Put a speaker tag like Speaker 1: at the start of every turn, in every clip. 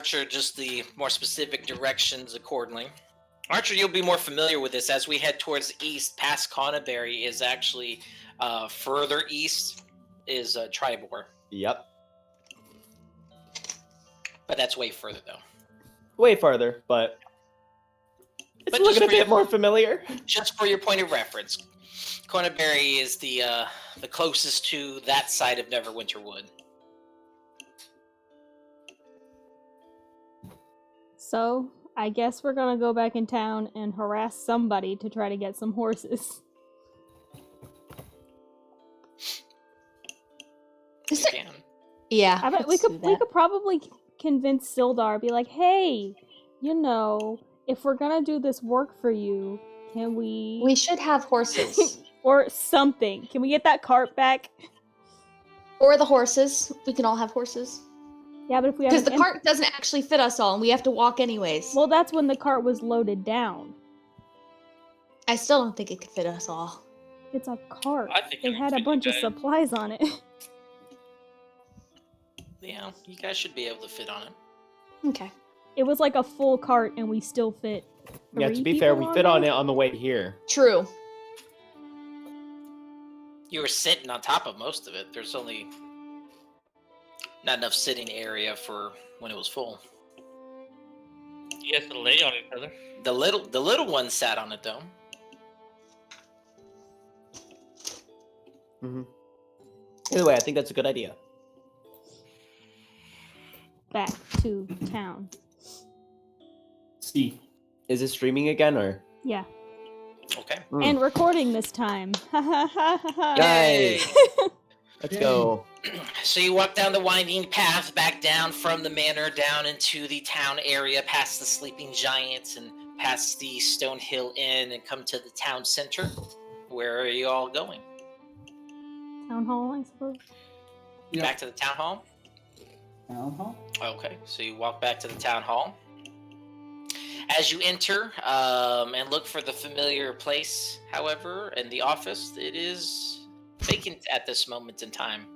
Speaker 1: Archer just the more specific directions accordingly. Archer, you'll be more familiar with this as we head towards the east. Past Conneberry is actually further east is Tribor.
Speaker 2: Yep.
Speaker 1: But that's way further, though.
Speaker 2: Way farther, but it's a little bit more familiar.
Speaker 1: Just for your point of reference, Conneberry is the closest to that side of Neverwinter Wood.
Speaker 3: So, I guess we're gonna go back in town and harass somebody to try to get some horses.
Speaker 4: Yeah.
Speaker 3: I bet we could probably convince Sildar, be like, hey, you know, if we're gonna do this work for you, can we...
Speaker 4: We should have horses.
Speaker 3: or something. Can we get that cart back?
Speaker 4: Or the horses. We can all have horses.
Speaker 3: Yeah, but if we have...
Speaker 4: Because the cart doesn't actually fit us all, and we have to walk anyways.
Speaker 3: Well, that's when the cart was loaded down.
Speaker 4: I still don't think it could fit us all.
Speaker 3: It's a cart.
Speaker 5: I think
Speaker 3: It had a bunch of supplies on it.
Speaker 1: Yeah, you guys should be able to fit on it.
Speaker 4: Okay.
Speaker 3: It was like a full cart, and we still fit.
Speaker 2: Yeah, to be fair, we fit on it on the way here.
Speaker 4: True.
Speaker 1: You were sitting on top of most of it. There's only not enough sitting area for when it was full.
Speaker 5: You guys can lay on each other.
Speaker 1: The little one sat on it though.
Speaker 2: Mm-hmm. Either way, I think that's a good idea.
Speaker 3: Back to town.
Speaker 2: Steve, is it streaming again or?
Speaker 3: Yeah.
Speaker 1: Okay.
Speaker 3: And recording this time.
Speaker 2: Yay! Let's go.
Speaker 1: So you walk down the winding path back down from the manor down into the town area, past the Sleeping Giants and past the Stonehill Inn, and come to the town center. Where are you all going?
Speaker 3: Town hall, I suppose.
Speaker 6: Yep.
Speaker 1: Back to the town hall?
Speaker 6: Town hall?
Speaker 1: Okay, so you walk back to the town hall. As you enter and look for the familiar place, however, and the office, it is vacant at this moment in time.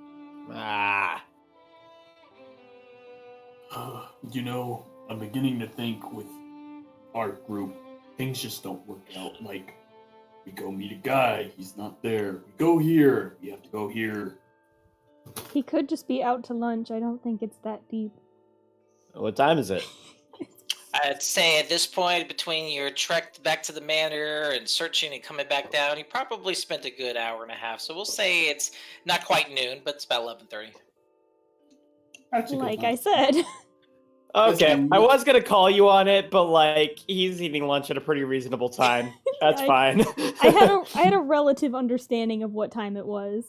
Speaker 6: You know, I'm beginning to think with our group, things just don't work out. Like, we go meet a guy, he's not there. We go here, we have to go here.
Speaker 3: He could just be out to lunch. I don't think it's that deep.
Speaker 2: What time is it?
Speaker 1: I'd say at this point, between your trek back to the manor and searching and coming back down, you probably spent a good hour and a half. So we'll say it's not quite noon, but it's about 11:30.
Speaker 6: That's a good
Speaker 3: Like
Speaker 6: one.
Speaker 3: I said.
Speaker 2: Okay, I was gonna call you on it, but like he's eating lunch at a pretty reasonable time. That's fine.
Speaker 3: I had a relative understanding of what time it was.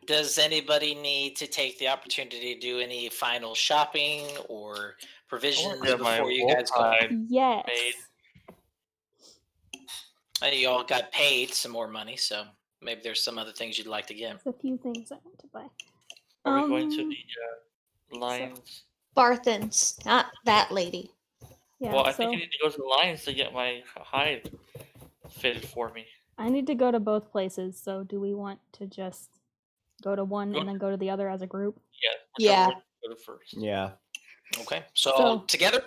Speaker 1: Does anybody need to take the opportunity to do any final shopping or provisions before you guys go?
Speaker 3: Yes.
Speaker 1: You all got paid some more money, so maybe there's some other things you'd like to get.
Speaker 3: There's a few things I want to buy.
Speaker 5: Are we going to the Lions?
Speaker 4: Barthens, not that lady.
Speaker 3: Yeah,
Speaker 5: Well, I think I need to go to the Lions to get my hide fitted for me.
Speaker 3: I need to go to both places, so do we want to just go to one and then go to the other as a group?
Speaker 4: Yeah.
Speaker 5: Go to first.
Speaker 2: Yeah.
Speaker 1: Okay, so together?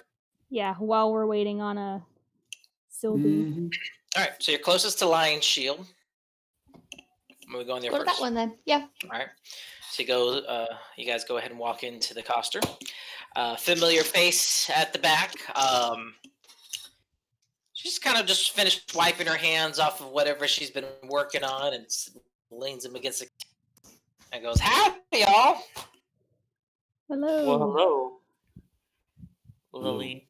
Speaker 3: Yeah, while we're waiting on a Sylvie.
Speaker 1: All right, so you're closest to Lion's Shield. Are we going there
Speaker 4: Go to
Speaker 1: first?
Speaker 4: that one then. Yeah.
Speaker 1: All right. So you guys go ahead and walk into the coster. Familiar face at the back. She's kind of just finished wiping her hands off of whatever she's been working on and leans them against the and goes, "Howdy, y'all."
Speaker 3: Hello.
Speaker 5: Well, hello, Lily.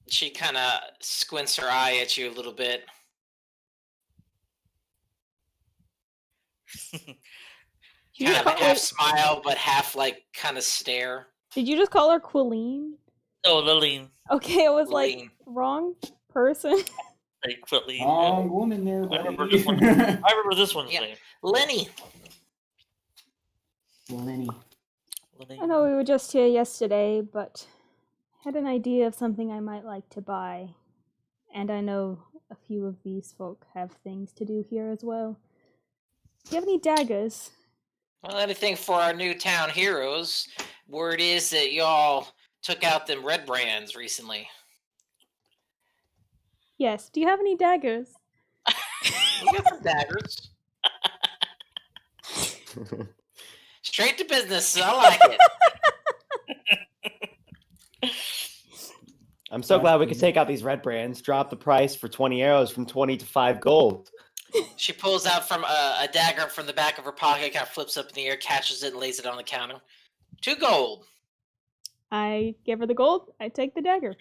Speaker 1: She kind of squints her eye at you a little bit. Kind of a half smile, but half like kind of stare.
Speaker 3: Did you just call her Quilleen?
Speaker 5: No, Lillian.
Speaker 3: Okay, it was like wrong person.
Speaker 5: Like Quilleen.
Speaker 6: Wrong woman there,
Speaker 5: I remember
Speaker 6: buddy.
Speaker 5: this one. I remember this one's name.
Speaker 1: Lenny.
Speaker 6: Lenny.
Speaker 3: I know we were just here yesterday, but had an idea of something I might like to buy. And I know a few of these folk have things to do here as well. Do you have any daggers?
Speaker 1: Well, anything for our new town heroes. word is that y'all took out them red brands recently.
Speaker 3: Yes. Do you have any daggers?
Speaker 1: We got some daggers. Straight to business. I like it.
Speaker 2: I'm so glad we could take out these red brands, drop the price for 20 arrows from 20 to 5 gold.
Speaker 1: She pulls out from a dagger from the back of her pocket, kind of flips up in the air, catches it, and lays it on the counter. 2 gold.
Speaker 3: I give her the gold. I take the dagger.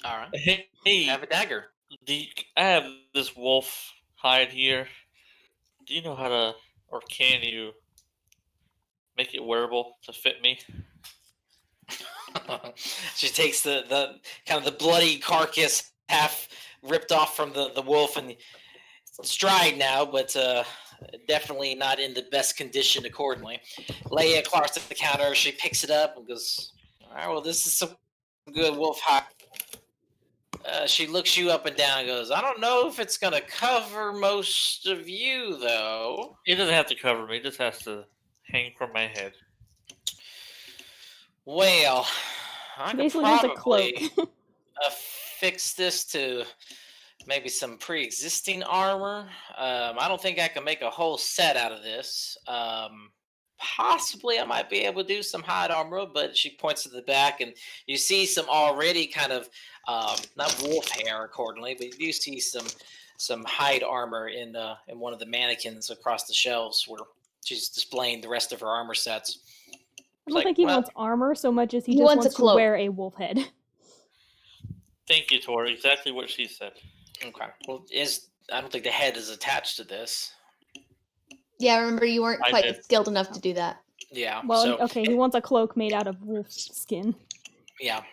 Speaker 1: All right.
Speaker 5: Hey,
Speaker 1: You have a dagger.
Speaker 5: I have this wolf hide here. Do you know how to, or can you make it wearable to fit me?
Speaker 1: She takes the kind of the bloody carcass half ripped off from the wolf, and it's dried now, but definitely not in the best condition accordingly. Lay it across the counter. She picks it up and goes, all right, well, this is some good wolf hide. She looks you up and down and goes, I don't know if it's going to cover most of you, though.
Speaker 5: It doesn't have to cover me. It just has to hang from my head.
Speaker 1: Well, I could
Speaker 3: Basically wants a
Speaker 1: probably
Speaker 3: cloak.
Speaker 1: fix this to maybe some pre-existing armor. I don't think I can make a whole set out of this. Possibly I might be able to do some hide armor, but she points to the back, and you see some already kind of not wolf hair accordingly, but you do see some hide armor in one of the mannequins across the shelves where she's displaying the rest of her armor sets.
Speaker 3: I don't think he wants armor so much as he just
Speaker 4: wants a
Speaker 3: wants to
Speaker 4: cloak.
Speaker 3: wear a wolf head.
Speaker 5: Thank you, Tor. Exactly what she said.
Speaker 1: Okay. Well, I don't think the head is attached to this.
Speaker 4: Yeah, remember you weren't
Speaker 5: I
Speaker 4: quite
Speaker 5: did.
Speaker 4: skilled enough to do that.
Speaker 1: Yeah.
Speaker 3: Well,
Speaker 1: so,
Speaker 3: okay, he wants a cloak made out of wolf skin.
Speaker 1: Yeah.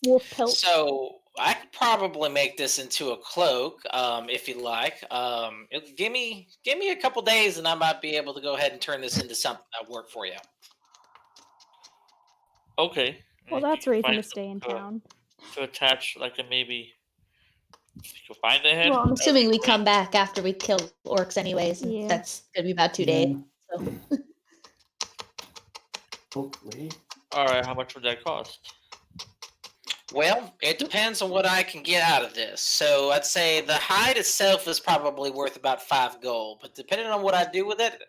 Speaker 3: Wolf pelt.
Speaker 1: So I could probably make this into a cloak, if you like. Give me a couple days, and I might be able to go ahead and turn this into something that work for you.
Speaker 5: Okay.
Speaker 3: Well,
Speaker 5: If
Speaker 3: that's
Speaker 5: you
Speaker 3: reason
Speaker 5: find
Speaker 3: to stay in town.
Speaker 5: to attach, like, a maybe. If you can find the head.
Speaker 4: Well, I'm
Speaker 5: that'd
Speaker 4: assuming
Speaker 5: be
Speaker 4: we
Speaker 5: great.
Speaker 4: come back after we kill orcs anyways. And
Speaker 3: Yeah.
Speaker 4: That's gonna be about 2 days. So.
Speaker 6: Hopefully.
Speaker 5: All right. How much would that cost?
Speaker 1: Well, it depends on what I can get out of this. So I'd say the hide itself is probably worth about 5 gold, but depending on what I do with it,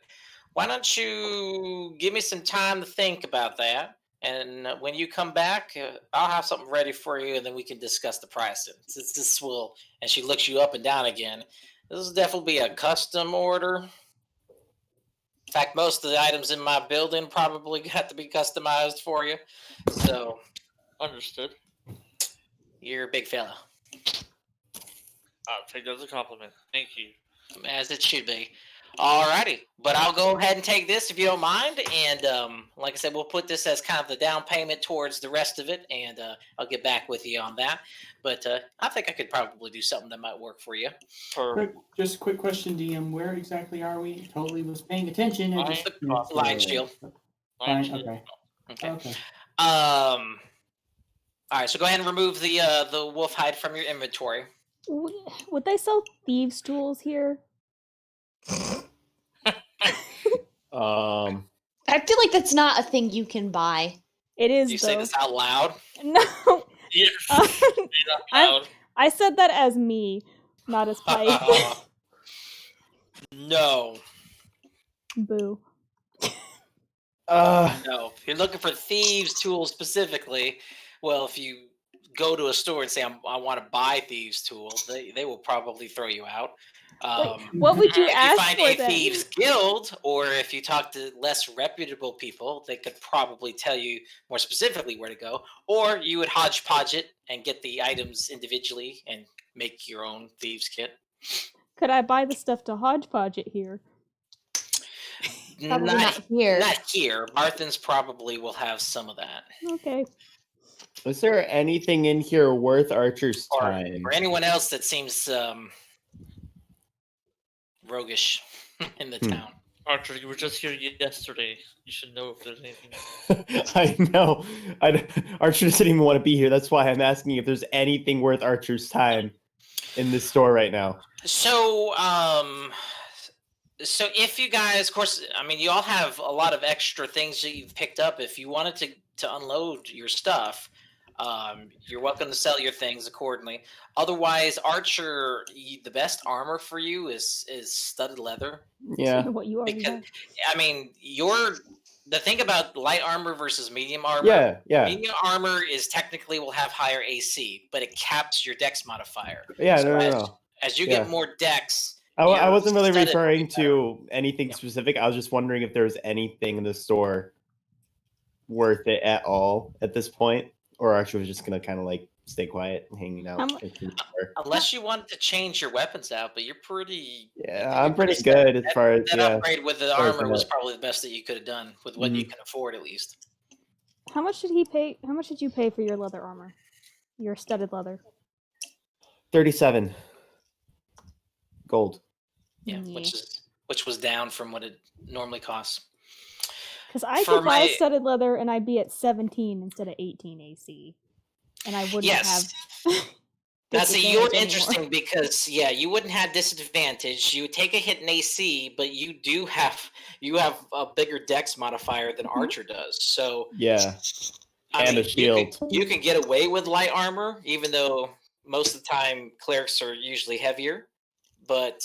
Speaker 1: why don't you give me some time to think about that? And when you come back, I'll have something ready for you, and then we can discuss the pricing. Since this will, and she looks you up and down again, this will definitely be a custom order. In fact, most of the items in my building probably got to be customized for you. So
Speaker 5: Understood.
Speaker 1: you're a big fella,
Speaker 5: I'll take that as a compliment. Thank you.
Speaker 1: as it should be. Alrighty, but I'll go ahead and take this if you don't mind, and like I said, we'll put this as kind of the down payment towards the rest of it, and I'll get back with you on that. But I think I could probably do something that might work for you.
Speaker 6: Just a quick question, DM. Where exactly are we? Totally was paying attention. I just missed
Speaker 1: Lion
Speaker 6: it.
Speaker 1: shield.
Speaker 6: Fine, okay.
Speaker 1: Okay. All right, so go ahead and remove the wolf hide from your inventory.
Speaker 3: Would they sell thieves' tools here?
Speaker 4: I feel like that's not a thing you can buy.
Speaker 3: It is.
Speaker 1: Do you say this out loud?
Speaker 3: No.
Speaker 5: Yes.
Speaker 3: I said that as me, not as Pike.
Speaker 1: No.
Speaker 3: Boo.
Speaker 1: No. If you're looking for thieves' tools specifically, well, if you go to a store and say, I want to buy thieves' tools, they will probably throw you out.
Speaker 3: What would you
Speaker 1: if
Speaker 3: ask
Speaker 1: you find
Speaker 3: for
Speaker 1: a
Speaker 3: then?
Speaker 1: thieves guild, or if you talk to less reputable people, they could probably tell you more specifically where to go. Or you would hodgepodge it and get the items individually and make your own thieves kit.
Speaker 3: Could I buy the stuff to hodgepodge it here?
Speaker 4: Probably not here.
Speaker 1: Not here. Marthin's probably will have some of that.
Speaker 3: Okay.
Speaker 2: Is there anything in here worth Archer's time?
Speaker 1: Or anyone else that seems roguish in the town.
Speaker 5: Archer, you were just here yesterday. You should know if there's anything.
Speaker 2: I know. Archer doesn't even want to be here. That's why I'm asking if there's anything worth Archer's time in this store right now.
Speaker 1: So, So if you guys, of course, I mean, you all have a lot of extra things that you've picked up. If you wanted to unload your stuff, you're welcome to sell your things accordingly. Otherwise, Archer, the best armor for you is studded leather.
Speaker 2: Yeah.
Speaker 3: What you already
Speaker 1: Because
Speaker 3: have.
Speaker 1: I mean, the thing about light armor versus medium armor.
Speaker 2: Yeah, yeah.
Speaker 1: Medium armor is technically will have higher AC, but it caps your dex modifier.
Speaker 2: Yeah,
Speaker 1: So
Speaker 2: no.
Speaker 1: as you
Speaker 2: Yeah.
Speaker 1: get more dex,
Speaker 2: I
Speaker 1: your
Speaker 2: wasn't really
Speaker 1: studded will
Speaker 2: referring
Speaker 1: be better.
Speaker 2: to anything specific. I was just wondering if there's anything in the store worth it at all at this point, or actually was just gonna kind of like stay quiet and hanging out.
Speaker 3: How mu-
Speaker 1: Unless you wanted to change your weapons out, but you're pretty.
Speaker 2: Yeah,
Speaker 1: you're
Speaker 2: I'm pretty
Speaker 1: set.
Speaker 2: good as far as
Speaker 1: That upgrade with the
Speaker 2: far as
Speaker 1: armor was
Speaker 2: that.
Speaker 1: probably the best that you could have done with what you can afford, at least.
Speaker 3: How much did he pay? How much did you pay for your leather armor? Your studded leather.
Speaker 2: 37 gold.
Speaker 1: Yeah, which was down from what it normally costs.
Speaker 3: Because I
Speaker 1: For
Speaker 3: could buy
Speaker 1: my-
Speaker 3: studded leather and I'd be at 17 instead of 18 AC, and I wouldn't
Speaker 1: Yes.
Speaker 3: have.
Speaker 1: Now, see, you're
Speaker 3: disadvantage
Speaker 1: interesting
Speaker 3: anymore.
Speaker 1: because you wouldn't have disadvantage. You would take a hit in AC, but you have a bigger dex modifier than Archer does. So
Speaker 2: Yeah, and a shield.
Speaker 1: You can get away with light armor, even though most of the time clerics are usually heavier. But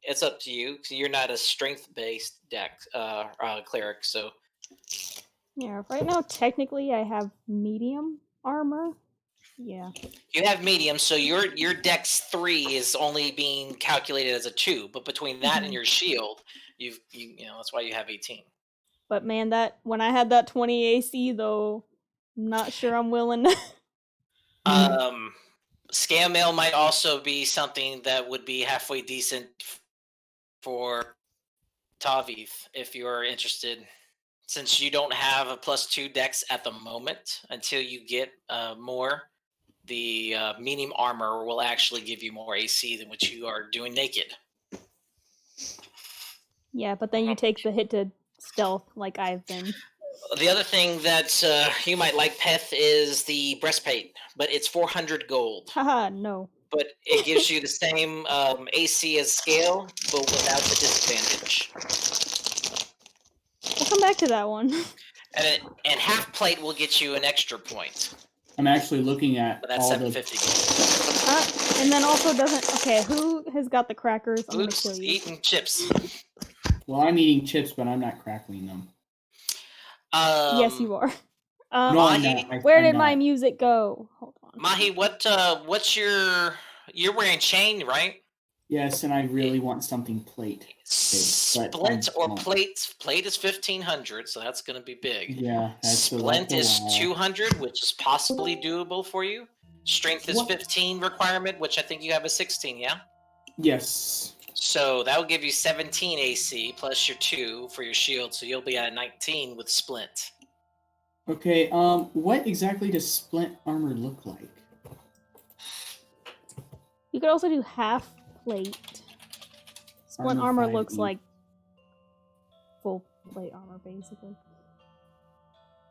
Speaker 1: it's up to you. You're not a strength-based cleric, so
Speaker 3: Yeah, right now technically I have medium armor. Yeah.
Speaker 1: you have medium. So your dex 3 is only being calculated as a 2, but between that and your shield, you know that's why you have 18.
Speaker 3: But man, that when I had that 20 AC though, I'm not sure I'm willing to.
Speaker 1: Scale mail might also be something that would be halfway decent for Tauveith if you're interested. Since you don't have a +2 dex at the moment, until you get more, the medium armor will actually give you more AC than what you are doing naked.
Speaker 3: Yeah, but then you take the hit to stealth like I've been.
Speaker 1: The other thing that you might like, Peth, is the breastplate, but it's 400 gold.
Speaker 3: Haha, no.
Speaker 1: But it gives you the same AC as scale, but without the disadvantage.
Speaker 3: We'll come back to that one.
Speaker 1: And half plate will get you an extra point.
Speaker 6: I'm actually looking at
Speaker 1: But that's
Speaker 6: all
Speaker 1: 750.
Speaker 3: And then also doesn't. Okay, who has got the crackers? I'm gonna
Speaker 1: Who's
Speaker 3: kill you.
Speaker 1: eating chips?
Speaker 6: Well, I'm eating chips, but I'm not crackling them.
Speaker 3: Yes, you are.
Speaker 6: No, I'm
Speaker 1: Mahi,
Speaker 6: not.
Speaker 3: Where
Speaker 6: I'm
Speaker 3: did my
Speaker 6: not.
Speaker 3: music go? Hold on.
Speaker 1: Mahi, what's you're wearing chain, right?
Speaker 6: Yes, and I really want something plate.
Speaker 1: Splint or plate? Plate is 1500, so that's going to be big.
Speaker 6: Yeah, that's
Speaker 1: Splint is
Speaker 6: wow.
Speaker 1: 200, which is possibly doable for you. Strength is 15 requirement, which I think you have a 16, yeah?
Speaker 6: Yes.
Speaker 1: So that will give you 17 AC plus your 2 for your shield, so you'll be at 19 with Splint.
Speaker 6: Okay, what exactly does splint armor look like?
Speaker 3: You could also do half plate. Splint armor looks
Speaker 6: 5E.
Speaker 3: like full plate armor, basically.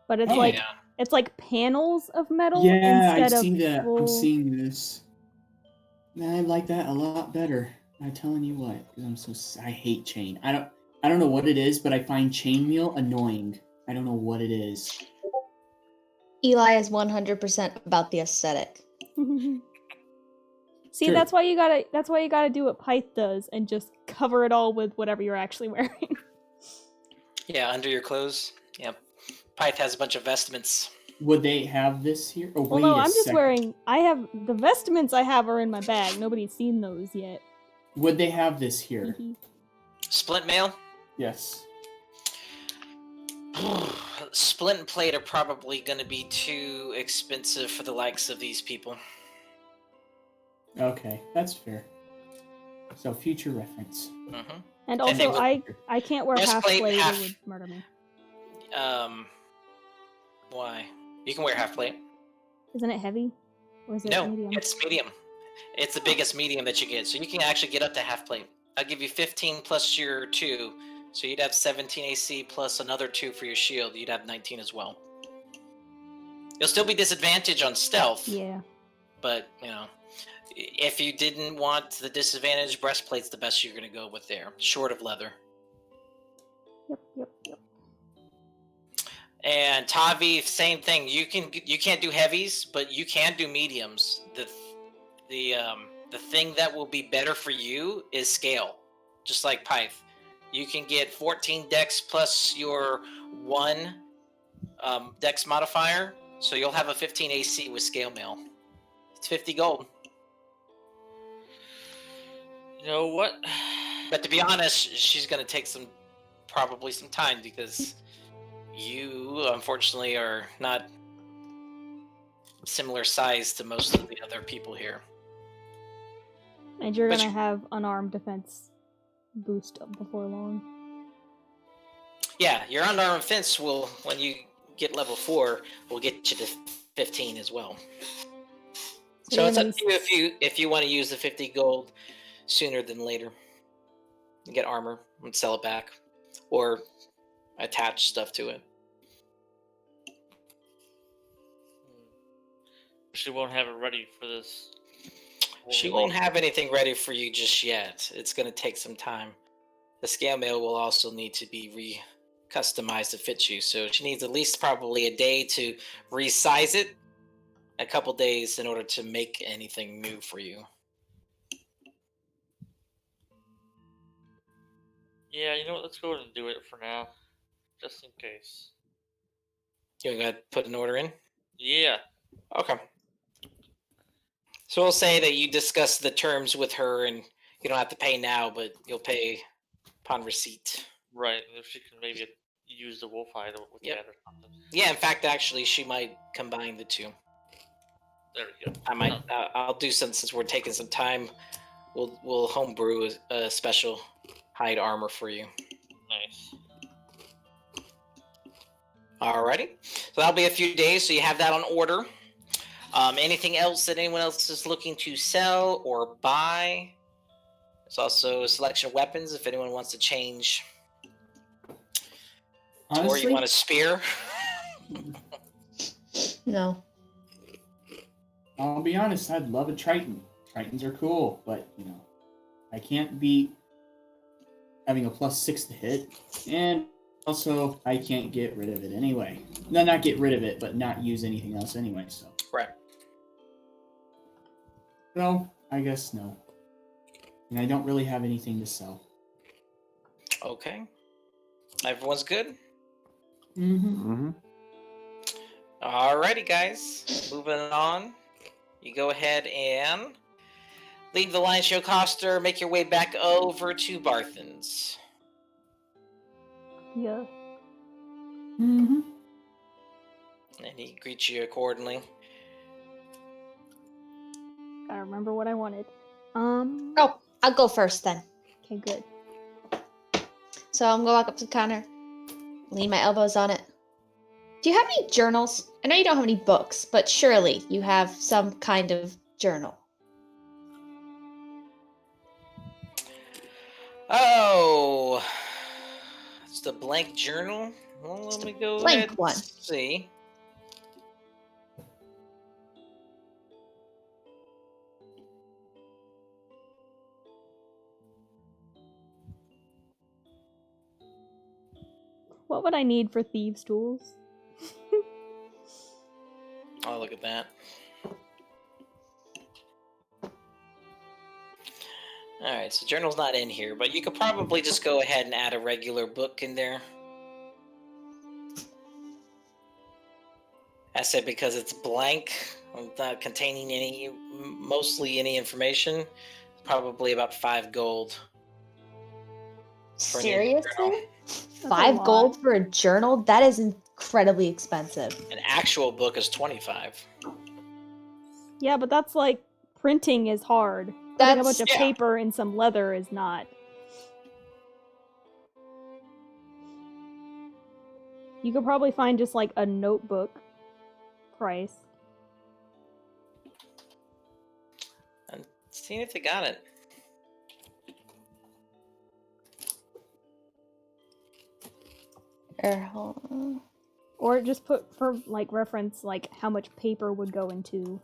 Speaker 3: But it's it's like panels of metal
Speaker 6: Yeah,
Speaker 3: instead
Speaker 6: I
Speaker 3: of
Speaker 6: see that.
Speaker 3: full...
Speaker 6: I'm seeing this. I like that a lot better. I'm telling you what, because I hate chain. I don't know what it is, but I find chainmail annoying. I don't know what it is.
Speaker 4: Eli is 100% about the aesthetic.
Speaker 3: See,
Speaker 6: Sure.
Speaker 3: that's why you gotta do what Pyth does and just cover it all with whatever you're actually wearing.
Speaker 1: Yeah, under your clothes. Yep. Pyth has a bunch of vestments.
Speaker 6: Would they have this here? Oh,
Speaker 3: Well,
Speaker 6: wait
Speaker 3: no,
Speaker 6: a
Speaker 3: I'm just
Speaker 6: second.
Speaker 3: wearing. I have the vestments I have are in my bag. Nobody's seen those yet.
Speaker 6: Would they have this here?
Speaker 1: Splint mail?
Speaker 6: Yes.
Speaker 1: Splint and plate are probably going to be too expensive for the likes of these people.
Speaker 6: Okay, that's fair. So future reference.
Speaker 1: Mm-hmm.
Speaker 3: And
Speaker 1: And they
Speaker 3: also, I can't wear half
Speaker 1: breastplate,
Speaker 3: plate.
Speaker 1: half-
Speaker 3: It would murder me.
Speaker 1: Why? You can wear half plate.
Speaker 3: Isn't it heavy? Or is it
Speaker 1: No,
Speaker 3: medium?
Speaker 1: it's medium. It's the biggest medium that you get, so you can actually get up to half plate. I'll give you 15 plus your 2, so you'd have 17 AC plus another 2 for your shield. You'd have 19 as well. You'll still be disadvantaged on stealth.
Speaker 3: Yeah.
Speaker 1: But, if you didn't want the disadvantage, breastplate's the best you're going to go with there, short of leather.
Speaker 3: Yep.
Speaker 1: And Tauveith, same thing. You can't do heavies, but you can do mediums. The thing that will be better for you is scale, just like Pyth. You can get 14 dex plus your 1 dex modifier, so you'll have a 15 AC with scale mail. It's 50 gold.
Speaker 5: You know what?
Speaker 1: But to be honest, she's going to take probably some time because you, unfortunately, are not similar size to most of the other people here.
Speaker 3: And you're gonna have unarmed defense boost before long.
Speaker 1: Yeah, your unarmed defense will, when you get level 4, will get you to 15 as well. So it's up to you if you want to use the 50 gold sooner than later. You get armor and sell it back, or attach stuff to it.
Speaker 5: She won't have it ready for this.
Speaker 1: She won't have anything ready for you just yet. It's going to take some time. The scale mail will also need to be customized to fit you, so she needs at least probably a day to resize it, a couple days in order to make anything new for you.
Speaker 5: Yeah, you know what? Let's go ahead and do it for now, just in case.
Speaker 1: You going to put an order in?
Speaker 5: Yeah.
Speaker 1: Okay. So we'll say that you discuss the terms with her, and you don't have to pay now, but you'll pay upon receipt.
Speaker 5: Right. If she can maybe use the wolf hide with that or something.
Speaker 1: Yeah, in fact, actually, she might combine the two.
Speaker 5: There we go.
Speaker 1: I might. I'll do some, since we're taking some time. We'll homebrew a special hide armor for you.
Speaker 5: Nice.
Speaker 1: Alrighty. So that'll be a few days. So you have that on order. Anything else that anyone else is looking to sell or buy? There's also a selection of weapons if anyone wants to change. Or you want a spear?
Speaker 4: No.
Speaker 6: I'll be honest, I'd love a Triton. Tritons are cool, but, I can't beat having a +6 to hit, and also I can't get rid of it anyway. No, not get rid of it, but not use anything else anyway, so.
Speaker 1: Right.
Speaker 6: No, I guess no. And I don't really have anything to sell.
Speaker 1: Okay. Everyone's good?
Speaker 6: Mm-hmm.
Speaker 1: Alrighty, guys. Moving on. You go ahead and leave the Lion Show Coster, make your way back over to Barthen's.
Speaker 3: Yeah.
Speaker 6: Mm-hmm.
Speaker 1: And he greets you accordingly.
Speaker 3: I remember what I wanted.
Speaker 4: Oh, I'll go first then.
Speaker 3: Okay, good.
Speaker 4: So I'm gonna walk up to the counter, lean my elbows on it. Do you have any journals? I know you don't have any books, but surely you have some kind of journal.
Speaker 1: Oh, it's the blank journal. Well, let me go
Speaker 4: Blank
Speaker 1: ahead and
Speaker 4: one.
Speaker 1: see.
Speaker 3: What would I need for thieves' tools?
Speaker 1: Oh, look at that. Alright, so journal's not in here, but you could probably just go ahead and add a regular book in there. I said because it's blank, not containing mostly any information, probably about 5 gold. For an
Speaker 4: Seriously?
Speaker 1: journal.
Speaker 4: 5 gold for a journal? That is incredibly expensive.
Speaker 1: An actual book is 25.
Speaker 3: Yeah, but that's like printing is hard. Putting a bunch of
Speaker 1: yeah.
Speaker 3: paper in some leather is not. You could probably find just like a notebook price.
Speaker 1: I'm seeing if they got it.
Speaker 4: Hold on.
Speaker 3: Or just put for like reference like how much paper would go into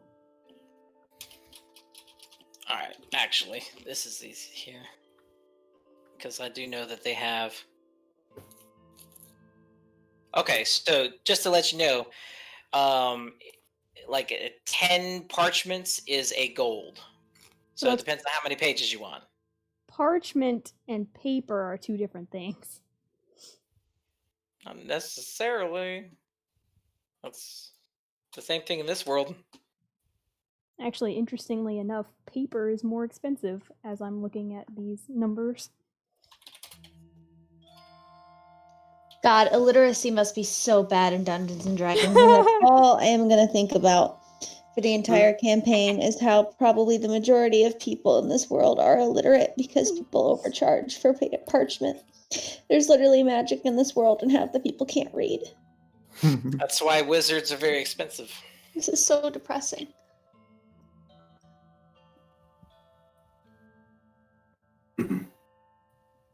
Speaker 1: actually. This is easy here. Because I do know that they have... Okay, so just to let you know, like 10 parchments is a gold. So it
Speaker 3: That's-
Speaker 1: depends on how many pages you want.
Speaker 3: Parchment and paper are two different things.
Speaker 1: Not necessarily. That's the same thing in this world.
Speaker 3: Actually, interestingly enough, paper is more expensive as I'm looking at these numbers.
Speaker 4: God, illiteracy must be so bad in Dungeons and Dragons. And that's all I am going to think about for the entire campaign is how probably the majority of people in this world are illiterate because people overcharge for parchment. There's literally magic in this world and half the people can't read.
Speaker 1: That's why wizards are very expensive.
Speaker 4: This is so depressing.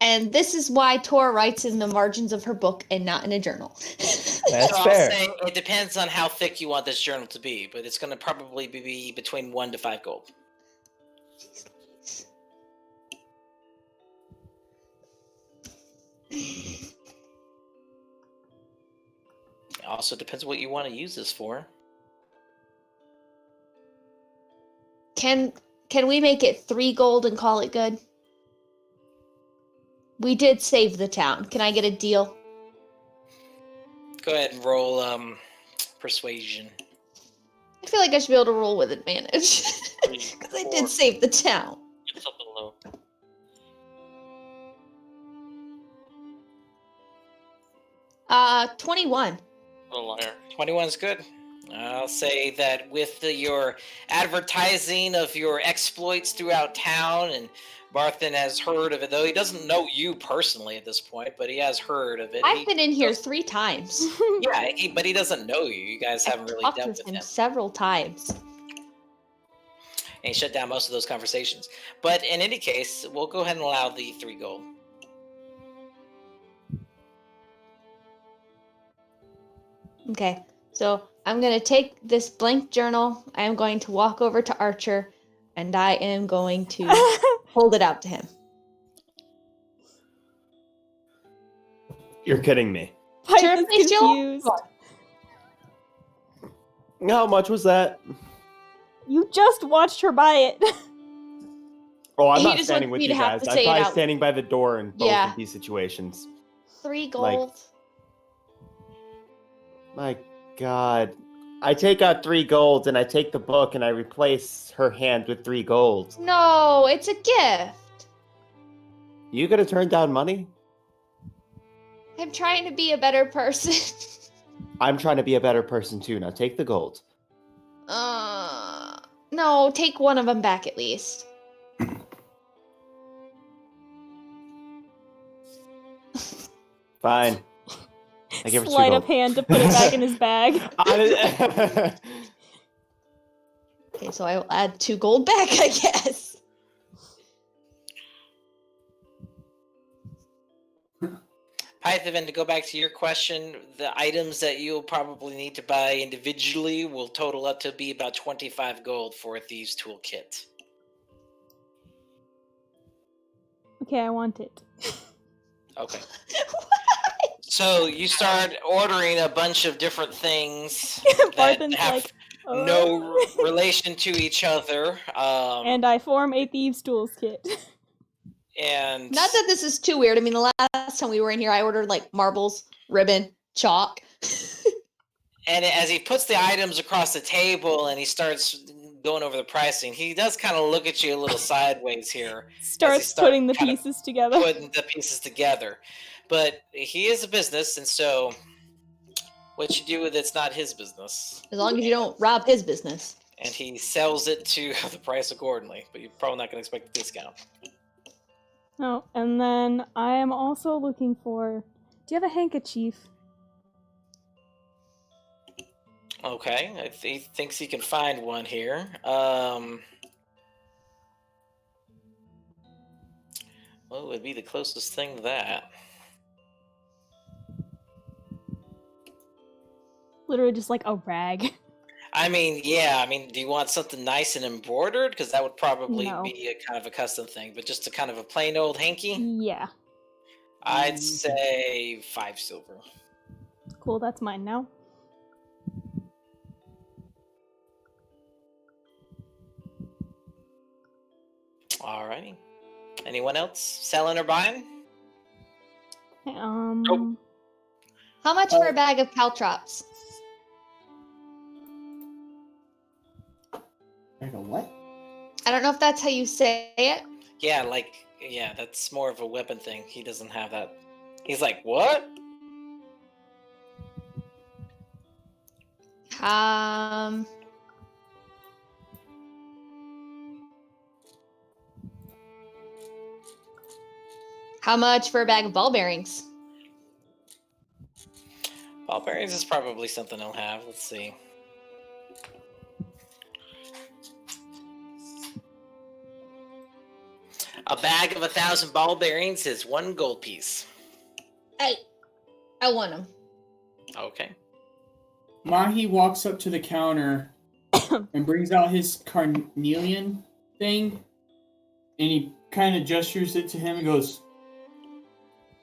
Speaker 4: And this is why Tor writes in the margins of her book and not in a journal.
Speaker 2: That's
Speaker 1: So
Speaker 2: fair.
Speaker 1: I'm saying it depends on how thick you want this journal to be, but it's going to probably be between 1 to 5 gold.
Speaker 4: Jeez Louise.
Speaker 1: It also depends what you want to use this for.
Speaker 4: Can we make it 3 gold and call it good? We did save the town. Can I get a deal?
Speaker 1: Go ahead and roll persuasion.
Speaker 4: I feel like I should be able to roll with advantage.
Speaker 5: 3,
Speaker 4: Because I
Speaker 5: 4.
Speaker 4: did save the town.
Speaker 5: Get something low.
Speaker 4: 21.
Speaker 5: What a liar.
Speaker 1: 21 is good. I'll say that with your advertising of your exploits throughout town, and Barthen has heard of it, though he doesn't know you personally at this point, but he has heard of it.
Speaker 4: I've been in here 3 times.
Speaker 1: Yeah, but he doesn't know you. You guys haven't really
Speaker 4: Talked
Speaker 1: dealt
Speaker 4: with
Speaker 1: with
Speaker 4: him
Speaker 1: him.
Speaker 4: several times.
Speaker 1: And he shut down most of those conversations. But in any case, we'll go ahead and allow the 3 gold.
Speaker 4: Okay, so I'm going to take this blank journal. I am going to walk over to Archer, and I am going to hold it out to him.
Speaker 2: You're kidding me.
Speaker 3: Pyke
Speaker 4: Sure,
Speaker 3: is
Speaker 4: please, Jill?
Speaker 3: confused.
Speaker 2: How much was that?
Speaker 3: You just watched her buy it.
Speaker 2: Oh, I'm
Speaker 4: He
Speaker 2: not
Speaker 4: just
Speaker 2: standing
Speaker 4: wants
Speaker 2: with
Speaker 4: me
Speaker 2: you
Speaker 4: to have
Speaker 2: guys.
Speaker 4: to
Speaker 2: I'm
Speaker 4: say it
Speaker 2: probably
Speaker 4: out.
Speaker 2: standing by the door in both
Speaker 4: Yeah.
Speaker 2: of these situations.
Speaker 4: 3 gold.
Speaker 2: My God. I take out 3 golds and I take the book and I replace her hand with 3 golds.
Speaker 4: No, it's a gift.
Speaker 2: You gonna turn down money?
Speaker 4: I'm trying to be a better person.
Speaker 2: I'm trying to be a better person too. Now take the gold.
Speaker 4: No, take one of them back at least.
Speaker 2: Fine. I give her 2
Speaker 3: Sleight
Speaker 2: gold.
Speaker 3: of hand to put it back in his bag.
Speaker 4: Okay, so I will add 2 gold back, I guess.
Speaker 1: Pythavin, to go back to your question, the items that you'll probably need to buy individually will total up to be about 25 gold for a thieves' toolkit.
Speaker 3: Okay, I want it.
Speaker 1: Okay. So you start ordering a bunch of different things that
Speaker 3: Barthen's
Speaker 1: have
Speaker 3: like,
Speaker 1: no relation to each other.
Speaker 3: And I form a thieves' tools kit.
Speaker 1: And
Speaker 4: Not that this is too weird. I mean, the last time we were in here, I ordered like marbles, ribbon, chalk.
Speaker 1: And as he puts the items across the table and he starts going over the pricing, he does kind of look at you a little sideways here.
Speaker 3: Starts putting the pieces together.
Speaker 1: Putting the pieces together. But he is a business, and so what you do with it's not his business.
Speaker 4: As long as you don't rob his business.
Speaker 1: And he sells it to the price accordingly, but you're probably not going to expect a discount.
Speaker 3: Oh, and then I am also looking for... Do you have a handkerchief?
Speaker 1: Okay, he thinks he can find one here. What would be the closest thing to that?
Speaker 3: Literally just like a rag.
Speaker 1: I mean, yeah. I mean, do you want something nice and embroidered? Because that would probably
Speaker 3: No.
Speaker 1: be a kind of a custom thing. But just a kind of a plain old hanky,
Speaker 3: Yeah.
Speaker 1: I'd say 5 silver.
Speaker 3: Cool, that's mine now.
Speaker 1: Alrighty. Anyone else selling or buying?
Speaker 3: Um,
Speaker 4: How much for a bag of caltrops?
Speaker 6: Like a what?
Speaker 4: I don't know if that's how you say it.
Speaker 1: Yeah, that's more of a weapon thing. He doesn't have that. He's like, what?
Speaker 4: How much for a bag of ball bearings?
Speaker 1: Ball bearings is probably something he'll have. Let's see. A bag of 1,000 ball bearings is 1 gold piece.
Speaker 4: I want them.
Speaker 1: Okay.
Speaker 6: Máchi walks up to the counter and brings out his carnelian thing, and he kind of gestures it to him and goes,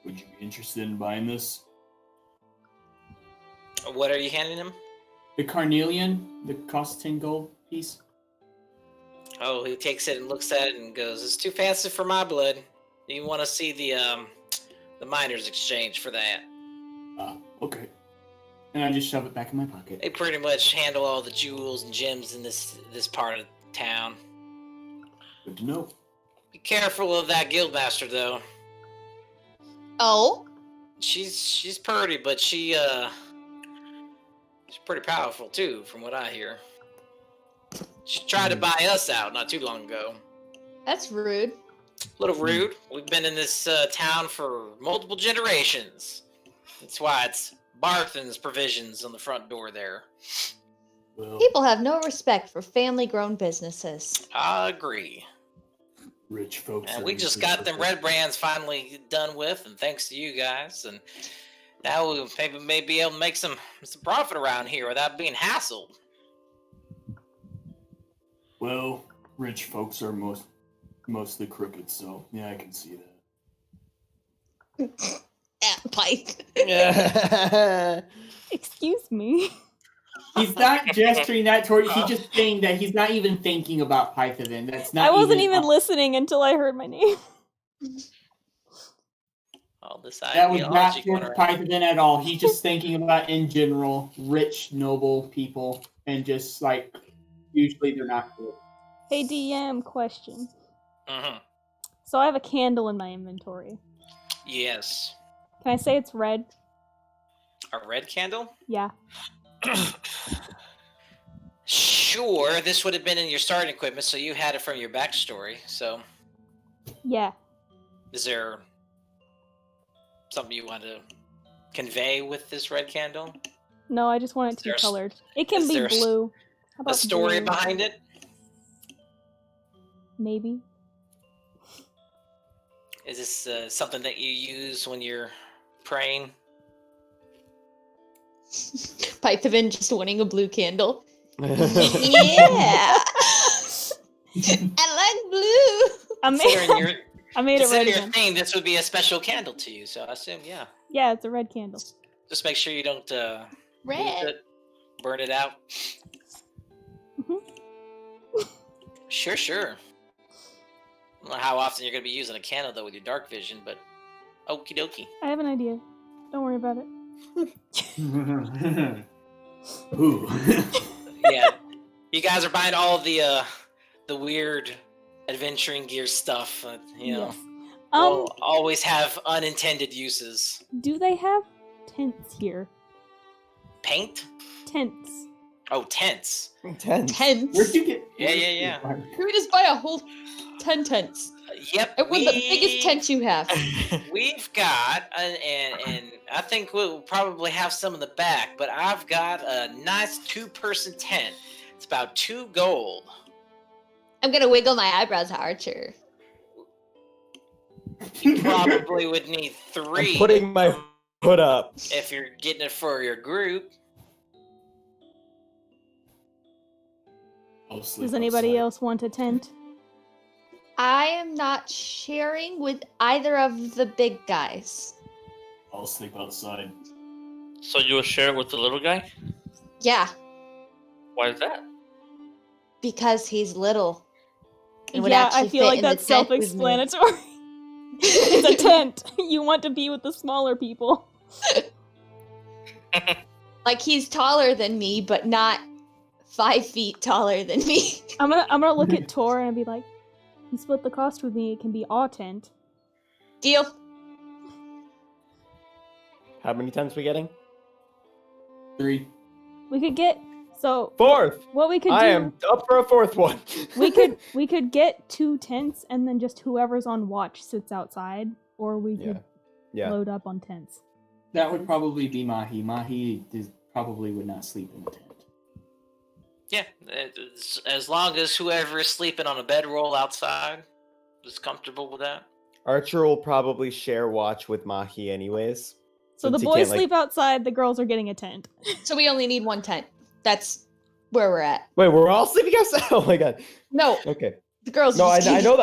Speaker 6: "Would you be interested in buying this?"
Speaker 1: What are you handing him?
Speaker 6: The carnelian, that costs 10 gold piece.
Speaker 1: Oh, he takes it and looks at it and goes, "It's too fancy for my blood. You want to see the miners' exchange for that?"
Speaker 6: Okay. And I just shove it back in my pocket.
Speaker 1: They pretty much handle all the jewels and gems in this part of town.
Speaker 6: Good to know.
Speaker 1: Be careful of that guildmaster, though.
Speaker 4: Oh?
Speaker 1: She's pretty, but she's pretty powerful too, from what I hear. She tried to buy us out not too long ago.
Speaker 4: That's rude.
Speaker 1: A little rude. We've been in this town for multiple generations. That's why it's Barthen's provisions on the front door there.
Speaker 6: Well,
Speaker 4: People have no respect for family-grown businesses.
Speaker 1: I agree.
Speaker 6: rich folks.
Speaker 1: And
Speaker 6: are
Speaker 1: we just
Speaker 6: usually
Speaker 1: got them
Speaker 6: purple.
Speaker 1: red brands finally done with, and thanks to you guys. And now we may be able to make some profit around here without being hassled.
Speaker 6: Well, rich folks are mostly crooked, so yeah, I can see that.
Speaker 4: Pike.
Speaker 3: excuse me.
Speaker 6: He's not gesturing that toward. He's just saying that he's not even thinking about Pythavin. That's not.
Speaker 3: I wasn't even listening until I heard my name.
Speaker 1: All this
Speaker 6: That was not
Speaker 1: ideology going
Speaker 6: towards
Speaker 1: around.
Speaker 6: Pythavin at all. He's just thinking about in general rich, noble people, and just like usually they're not good.
Speaker 3: Hey, DM, question.
Speaker 1: Mm-hmm.
Speaker 3: So I have a candle in my inventory.
Speaker 1: Yes.
Speaker 3: Can I say it's red?
Speaker 1: A red candle?
Speaker 3: Yeah.
Speaker 1: Sure, this would have been in your starting equipment, so you had it from your backstory. So,
Speaker 3: Yeah.
Speaker 1: is there something you want to convey with this red candle?
Speaker 3: No, I just want it to be
Speaker 1: There's-
Speaker 3: colored. It can
Speaker 1: is
Speaker 3: be
Speaker 1: there
Speaker 3: blue. How
Speaker 1: A
Speaker 3: about
Speaker 1: story
Speaker 3: blue?
Speaker 1: behind it?
Speaker 3: Maybe.
Speaker 1: Is this something that you use when you're praying?
Speaker 4: Pythavin just wanting a blue candle. Yeah! I like blue!
Speaker 3: I
Speaker 1: Considering
Speaker 3: made,
Speaker 1: your,
Speaker 3: I made it red
Speaker 1: considering your
Speaker 3: again.
Speaker 1: theme, this would be a special candle to you, so I assume, yeah.
Speaker 3: Yeah, it's a red candle.
Speaker 1: Just make sure you don't lose
Speaker 4: Red.
Speaker 1: it, burn it out.
Speaker 3: Mhm.
Speaker 1: Sure. I don't know how often you're going to be using a candle, though, with your dark vision, but okie dokie.
Speaker 3: I have an idea. Don't worry about it.
Speaker 6: Ooh.
Speaker 1: Yeah, you guys are buying all the weird adventuring gear stuff. You know,
Speaker 3: Yes.
Speaker 1: will always have unintended uses.
Speaker 3: Do they have tents here?
Speaker 1: Paint?
Speaker 3: Tents.
Speaker 1: Oh, tents.
Speaker 2: 10.
Speaker 4: Tents?
Speaker 6: Where'd you get?
Speaker 1: Yeah.
Speaker 4: Can we just buy a whole 10 tents?
Speaker 1: Yep.
Speaker 4: I want the biggest tent you have.
Speaker 1: We've got, and I think we'll probably have some in the back, but I've got a nice 2-person tent. It's about 2 gold.
Speaker 4: I'm gonna wiggle my eyebrows, Archer.
Speaker 1: You probably would need 3
Speaker 2: I'm putting my foot up.
Speaker 1: if you're getting it for your group.
Speaker 6: I'll sleep
Speaker 3: Does anybody
Speaker 6: outside.
Speaker 3: else want a tent?
Speaker 4: I am not sharing with either of the big guys.
Speaker 6: I'll sleep outside.
Speaker 5: So you will share it with the little guy?
Speaker 4: Yeah,
Speaker 5: Why is that?
Speaker 4: because he's little. And would
Speaker 3: Yeah,
Speaker 4: actually
Speaker 3: I feel
Speaker 4: fit
Speaker 3: like
Speaker 4: in the
Speaker 3: that's
Speaker 4: tent with me.
Speaker 3: self-explanatory. It's a tent. You want to be with the smaller people.
Speaker 4: Like he's taller than me, but not 5 feet taller than me.
Speaker 3: I'm gonna look at Tor and be like, you split the cost with me, it can be our tent.
Speaker 4: Deal.
Speaker 2: How many times we getting?
Speaker 6: 3.
Speaker 3: We could get
Speaker 2: Fourth.
Speaker 3: what we could do.
Speaker 2: I am up for a fourth one.
Speaker 3: we could get 2 tents and then just whoever's on watch sits outside, or we could
Speaker 2: Yeah.
Speaker 3: load up on tents.
Speaker 6: That would probably be Máchi. Máchi probably would not sleep in the tent.
Speaker 1: Yeah, as long as whoever is sleeping on a bedroll outside is comfortable with that.
Speaker 2: Archer will probably share watch with Máchi anyways.
Speaker 3: So the
Speaker 2: since he
Speaker 3: boys
Speaker 2: can't, like-
Speaker 3: sleep outside, the girls are getting a tent.
Speaker 4: So we only need 1 tent. That's where we're at.
Speaker 2: Wait, we're all sleeping outside? Oh my god.
Speaker 4: No,
Speaker 2: Okay.
Speaker 4: the girls.
Speaker 2: No, I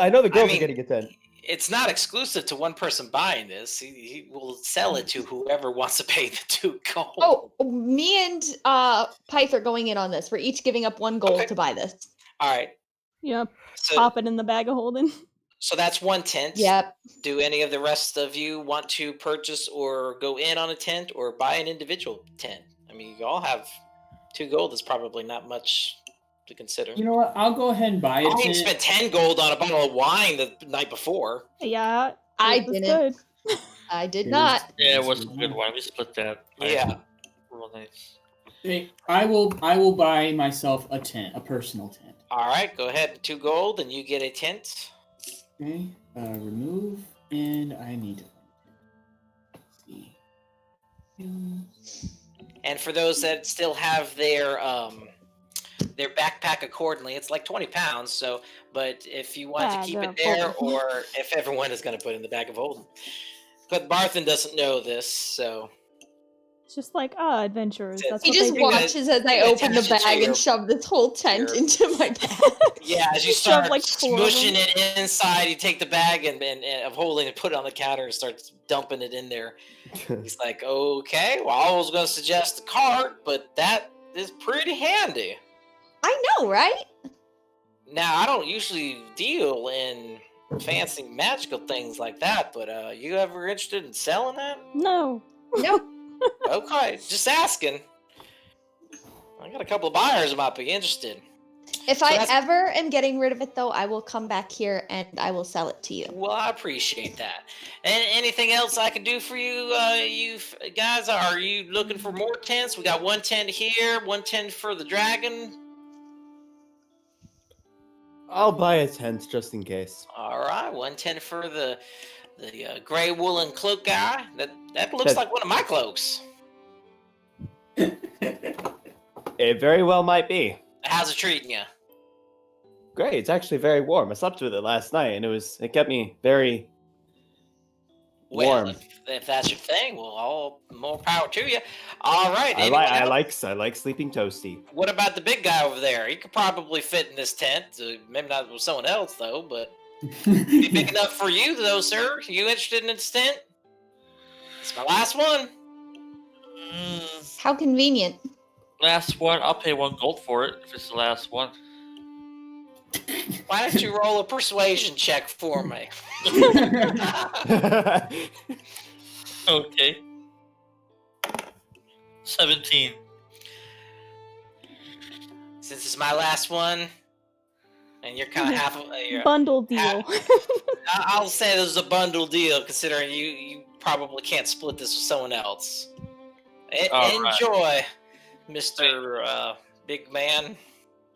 Speaker 2: know the girls
Speaker 1: mean-
Speaker 2: are getting a tent.
Speaker 1: It's not exclusive to one person buying this. He will sell it to whoever wants to pay the 2 gold.
Speaker 4: Oh, me and Pyth are going in on this. We're each giving up 1 gold
Speaker 1: Okay.
Speaker 4: to buy this.
Speaker 1: All right.
Speaker 3: Yeah,
Speaker 1: So,
Speaker 3: pop it in the bag of holding.
Speaker 1: so that's 1 tent.
Speaker 4: Yep.
Speaker 1: Do any of the rest of you want to purchase or go in on a tent or buy an individual tent? I mean, you all have 2 gold. Is probably not much to consider.
Speaker 6: You know what? I'll go ahead and buy
Speaker 1: I
Speaker 6: it.
Speaker 1: didn't spend 10 gold on a bottle of wine the night before.
Speaker 3: Yeah,
Speaker 4: I
Speaker 3: it was
Speaker 4: didn't.
Speaker 3: good.
Speaker 4: I did not.
Speaker 5: Yeah, it was a good one. We split that.
Speaker 1: Yeah.
Speaker 5: Real nice.
Speaker 6: Hey, I will buy myself a tent, a personal tent.
Speaker 1: All right, go ahead. 2 gold, and you get a tent.
Speaker 6: Okay. Remove, and I need to. Let's see.
Speaker 1: And for those that still have their backpack accordingly, it's like 20 pounds. So, but if you want to
Speaker 3: Bag
Speaker 1: keep
Speaker 3: of
Speaker 1: it there,
Speaker 3: holding.
Speaker 1: or if everyone is going to put it in the bag of holding, but Barthen doesn't know this, so
Speaker 3: It's just like, adventurers. That's
Speaker 4: He
Speaker 3: what
Speaker 4: just
Speaker 3: they do.
Speaker 4: watches as I
Speaker 1: pay
Speaker 4: open the
Speaker 1: attention to
Speaker 4: bag
Speaker 1: your-
Speaker 4: and shove this whole tent
Speaker 1: your-
Speaker 4: into my bag.
Speaker 1: yeah, as you
Speaker 3: Shove,
Speaker 1: start
Speaker 3: like, 4 of
Speaker 1: smushing
Speaker 3: them.
Speaker 1: it inside, you take the bag and of holding and put it on the counter and start dumping it in there. He's like, okay, well, I was going to suggest a cart, but that is pretty handy.
Speaker 4: I know, right?
Speaker 1: Now, I don't usually deal in fancy magical things like that, but you ever interested in selling that?
Speaker 3: No.
Speaker 4: Nope.
Speaker 1: Okay, just asking. I got a couple of buyers who might be interested.
Speaker 4: If
Speaker 1: So
Speaker 4: I
Speaker 1: that's-
Speaker 4: ever am getting rid of it, though, I will come back here and I will sell it to you.
Speaker 1: Well, I appreciate that. And anything else I can do for you, guys? Are you looking for more tents? We got 1 tent here, 1 tent for the dragon.
Speaker 2: I'll buy a tent just in case.
Speaker 1: All right, 1 tent for the gray woolen cloak guy. That looks like one of my cloaks.
Speaker 2: It very well might be.
Speaker 1: How's it treating you?
Speaker 2: Great, it's actually very warm. I slept with it last night, and it kept me very
Speaker 1: Well,
Speaker 2: warm.
Speaker 1: if that's your thing, well, all more power to you. All right.
Speaker 2: I
Speaker 1: anyone
Speaker 2: like
Speaker 1: else?
Speaker 2: I like sleeping toasty.
Speaker 1: What about the big guy over there? He could probably fit in this tent. Maybe not with someone else though, but be big enough for you though, sir. You interested in this tent? It's my last one.
Speaker 4: How convenient.
Speaker 5: Last one. I'll pay 1 gold for it if it's the last one.
Speaker 1: Why don't you roll a persuasion check for me?
Speaker 5: Okay. 17.
Speaker 1: Since it's my last one, and you're kind of half of
Speaker 3: Bundle deal.
Speaker 1: I'll say this is a bundle deal, considering you probably can't split this with someone else.
Speaker 5: All right.
Speaker 1: Enjoy, Mr. Big Man.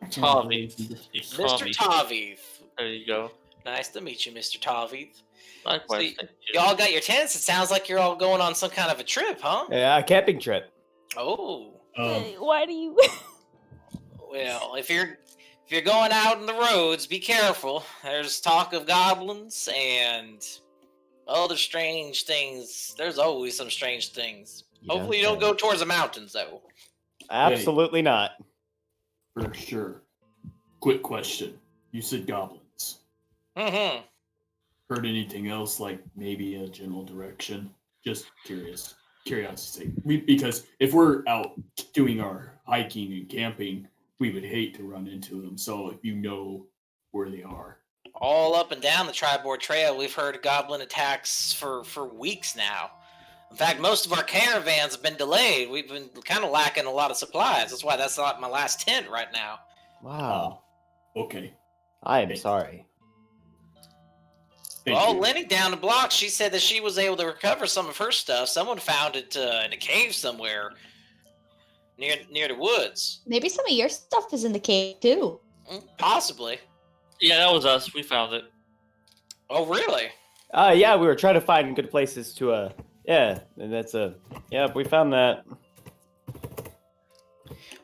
Speaker 5: Tauveith.
Speaker 1: Mr. Tauveith.
Speaker 5: There you go.
Speaker 1: Nice to meet you, Mr. Tauveith.
Speaker 5: Likewise.
Speaker 1: See,
Speaker 5: thank you.
Speaker 1: Y'all got your tents? It sounds like you're all going on some kind of a trip, huh?
Speaker 2: Yeah, a camping trip.
Speaker 1: Oh.
Speaker 3: Hey, why do you?
Speaker 1: Well, if you're going out on the roads, be careful. There's talk of goblins and other strange things. There's always some strange things. Hopefully you don't go towards the mountains, though.
Speaker 2: Absolutely not.
Speaker 6: For sure. quick question. You said goblins.
Speaker 1: Mm-hmm.
Speaker 6: Heard anything else, like maybe a general direction? Just curious. Curiosity. Because if we're out doing our hiking and camping, we would hate to run into them. So if you know where they are.
Speaker 1: All up and down the Triboard Trail, we've heard goblin attacks for weeks now. In fact, most of our caravans have been delayed. We've been kind of lacking a lot of supplies. That's why that's not my last tent right now.
Speaker 2: Wow.
Speaker 6: Okay.
Speaker 2: I am sorry.
Speaker 6: Thank
Speaker 1: Well,
Speaker 6: you.
Speaker 1: Lenny down the block, she said that she was able to recover some of her stuff. Someone found it in a cave somewhere near the woods.
Speaker 4: Maybe some of your stuff is in the cave too.
Speaker 1: Possibly.
Speaker 5: Yeah, that was us. We found it.
Speaker 1: Oh, really?
Speaker 2: Yeah, we were trying to find good places to, yeah, and that's we found that.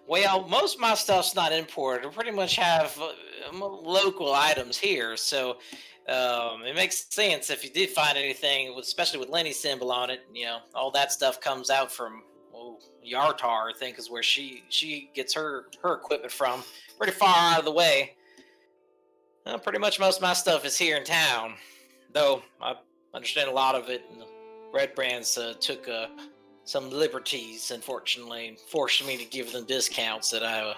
Speaker 1: Well, most of my stuff's not imported. We pretty much have local items here, so it makes sense if you did find anything, especially with Lenny's symbol on it. You know, all that stuff comes out from Yartar, I think, is where she gets her equipment from. Pretty far out of the way. Pretty much most of my stuff is here in town, though I understand a lot of it. And the Red Brands took some liberties, unfortunately, and forced me to give them discounts that I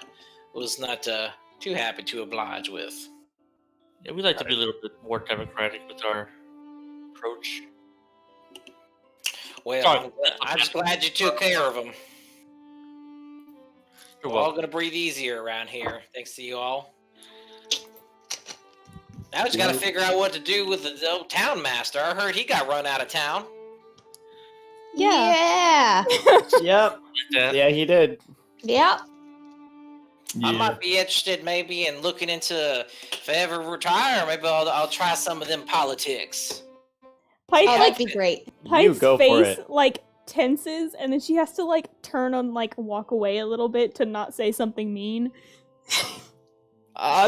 Speaker 1: was not too happy to oblige with.
Speaker 5: Yeah, we like to be a little bit more democratic with our approach.
Speaker 1: Well,
Speaker 5: Sorry.
Speaker 1: I'm just glad you took care of them.
Speaker 5: You're
Speaker 1: We're all
Speaker 5: welcome.
Speaker 1: going to breathe easier around here, thanks to you all. Now we just got to figure out what to do with the old town master. I heard he got run out of town.
Speaker 4: Yeah.
Speaker 2: Yep.
Speaker 5: Yeah.
Speaker 2: Yeah, he did.
Speaker 4: Yep.
Speaker 1: I might be interested maybe in looking into, if I ever retire, maybe I'll try some of them politics.
Speaker 3: Pipe,
Speaker 4: Oh,
Speaker 3: like,
Speaker 4: that'd be great.
Speaker 3: Pipe's
Speaker 2: go for
Speaker 3: face,
Speaker 2: it.
Speaker 3: like, tenses, and then she has to, like, turn and, like, walk away a little bit to not say something mean.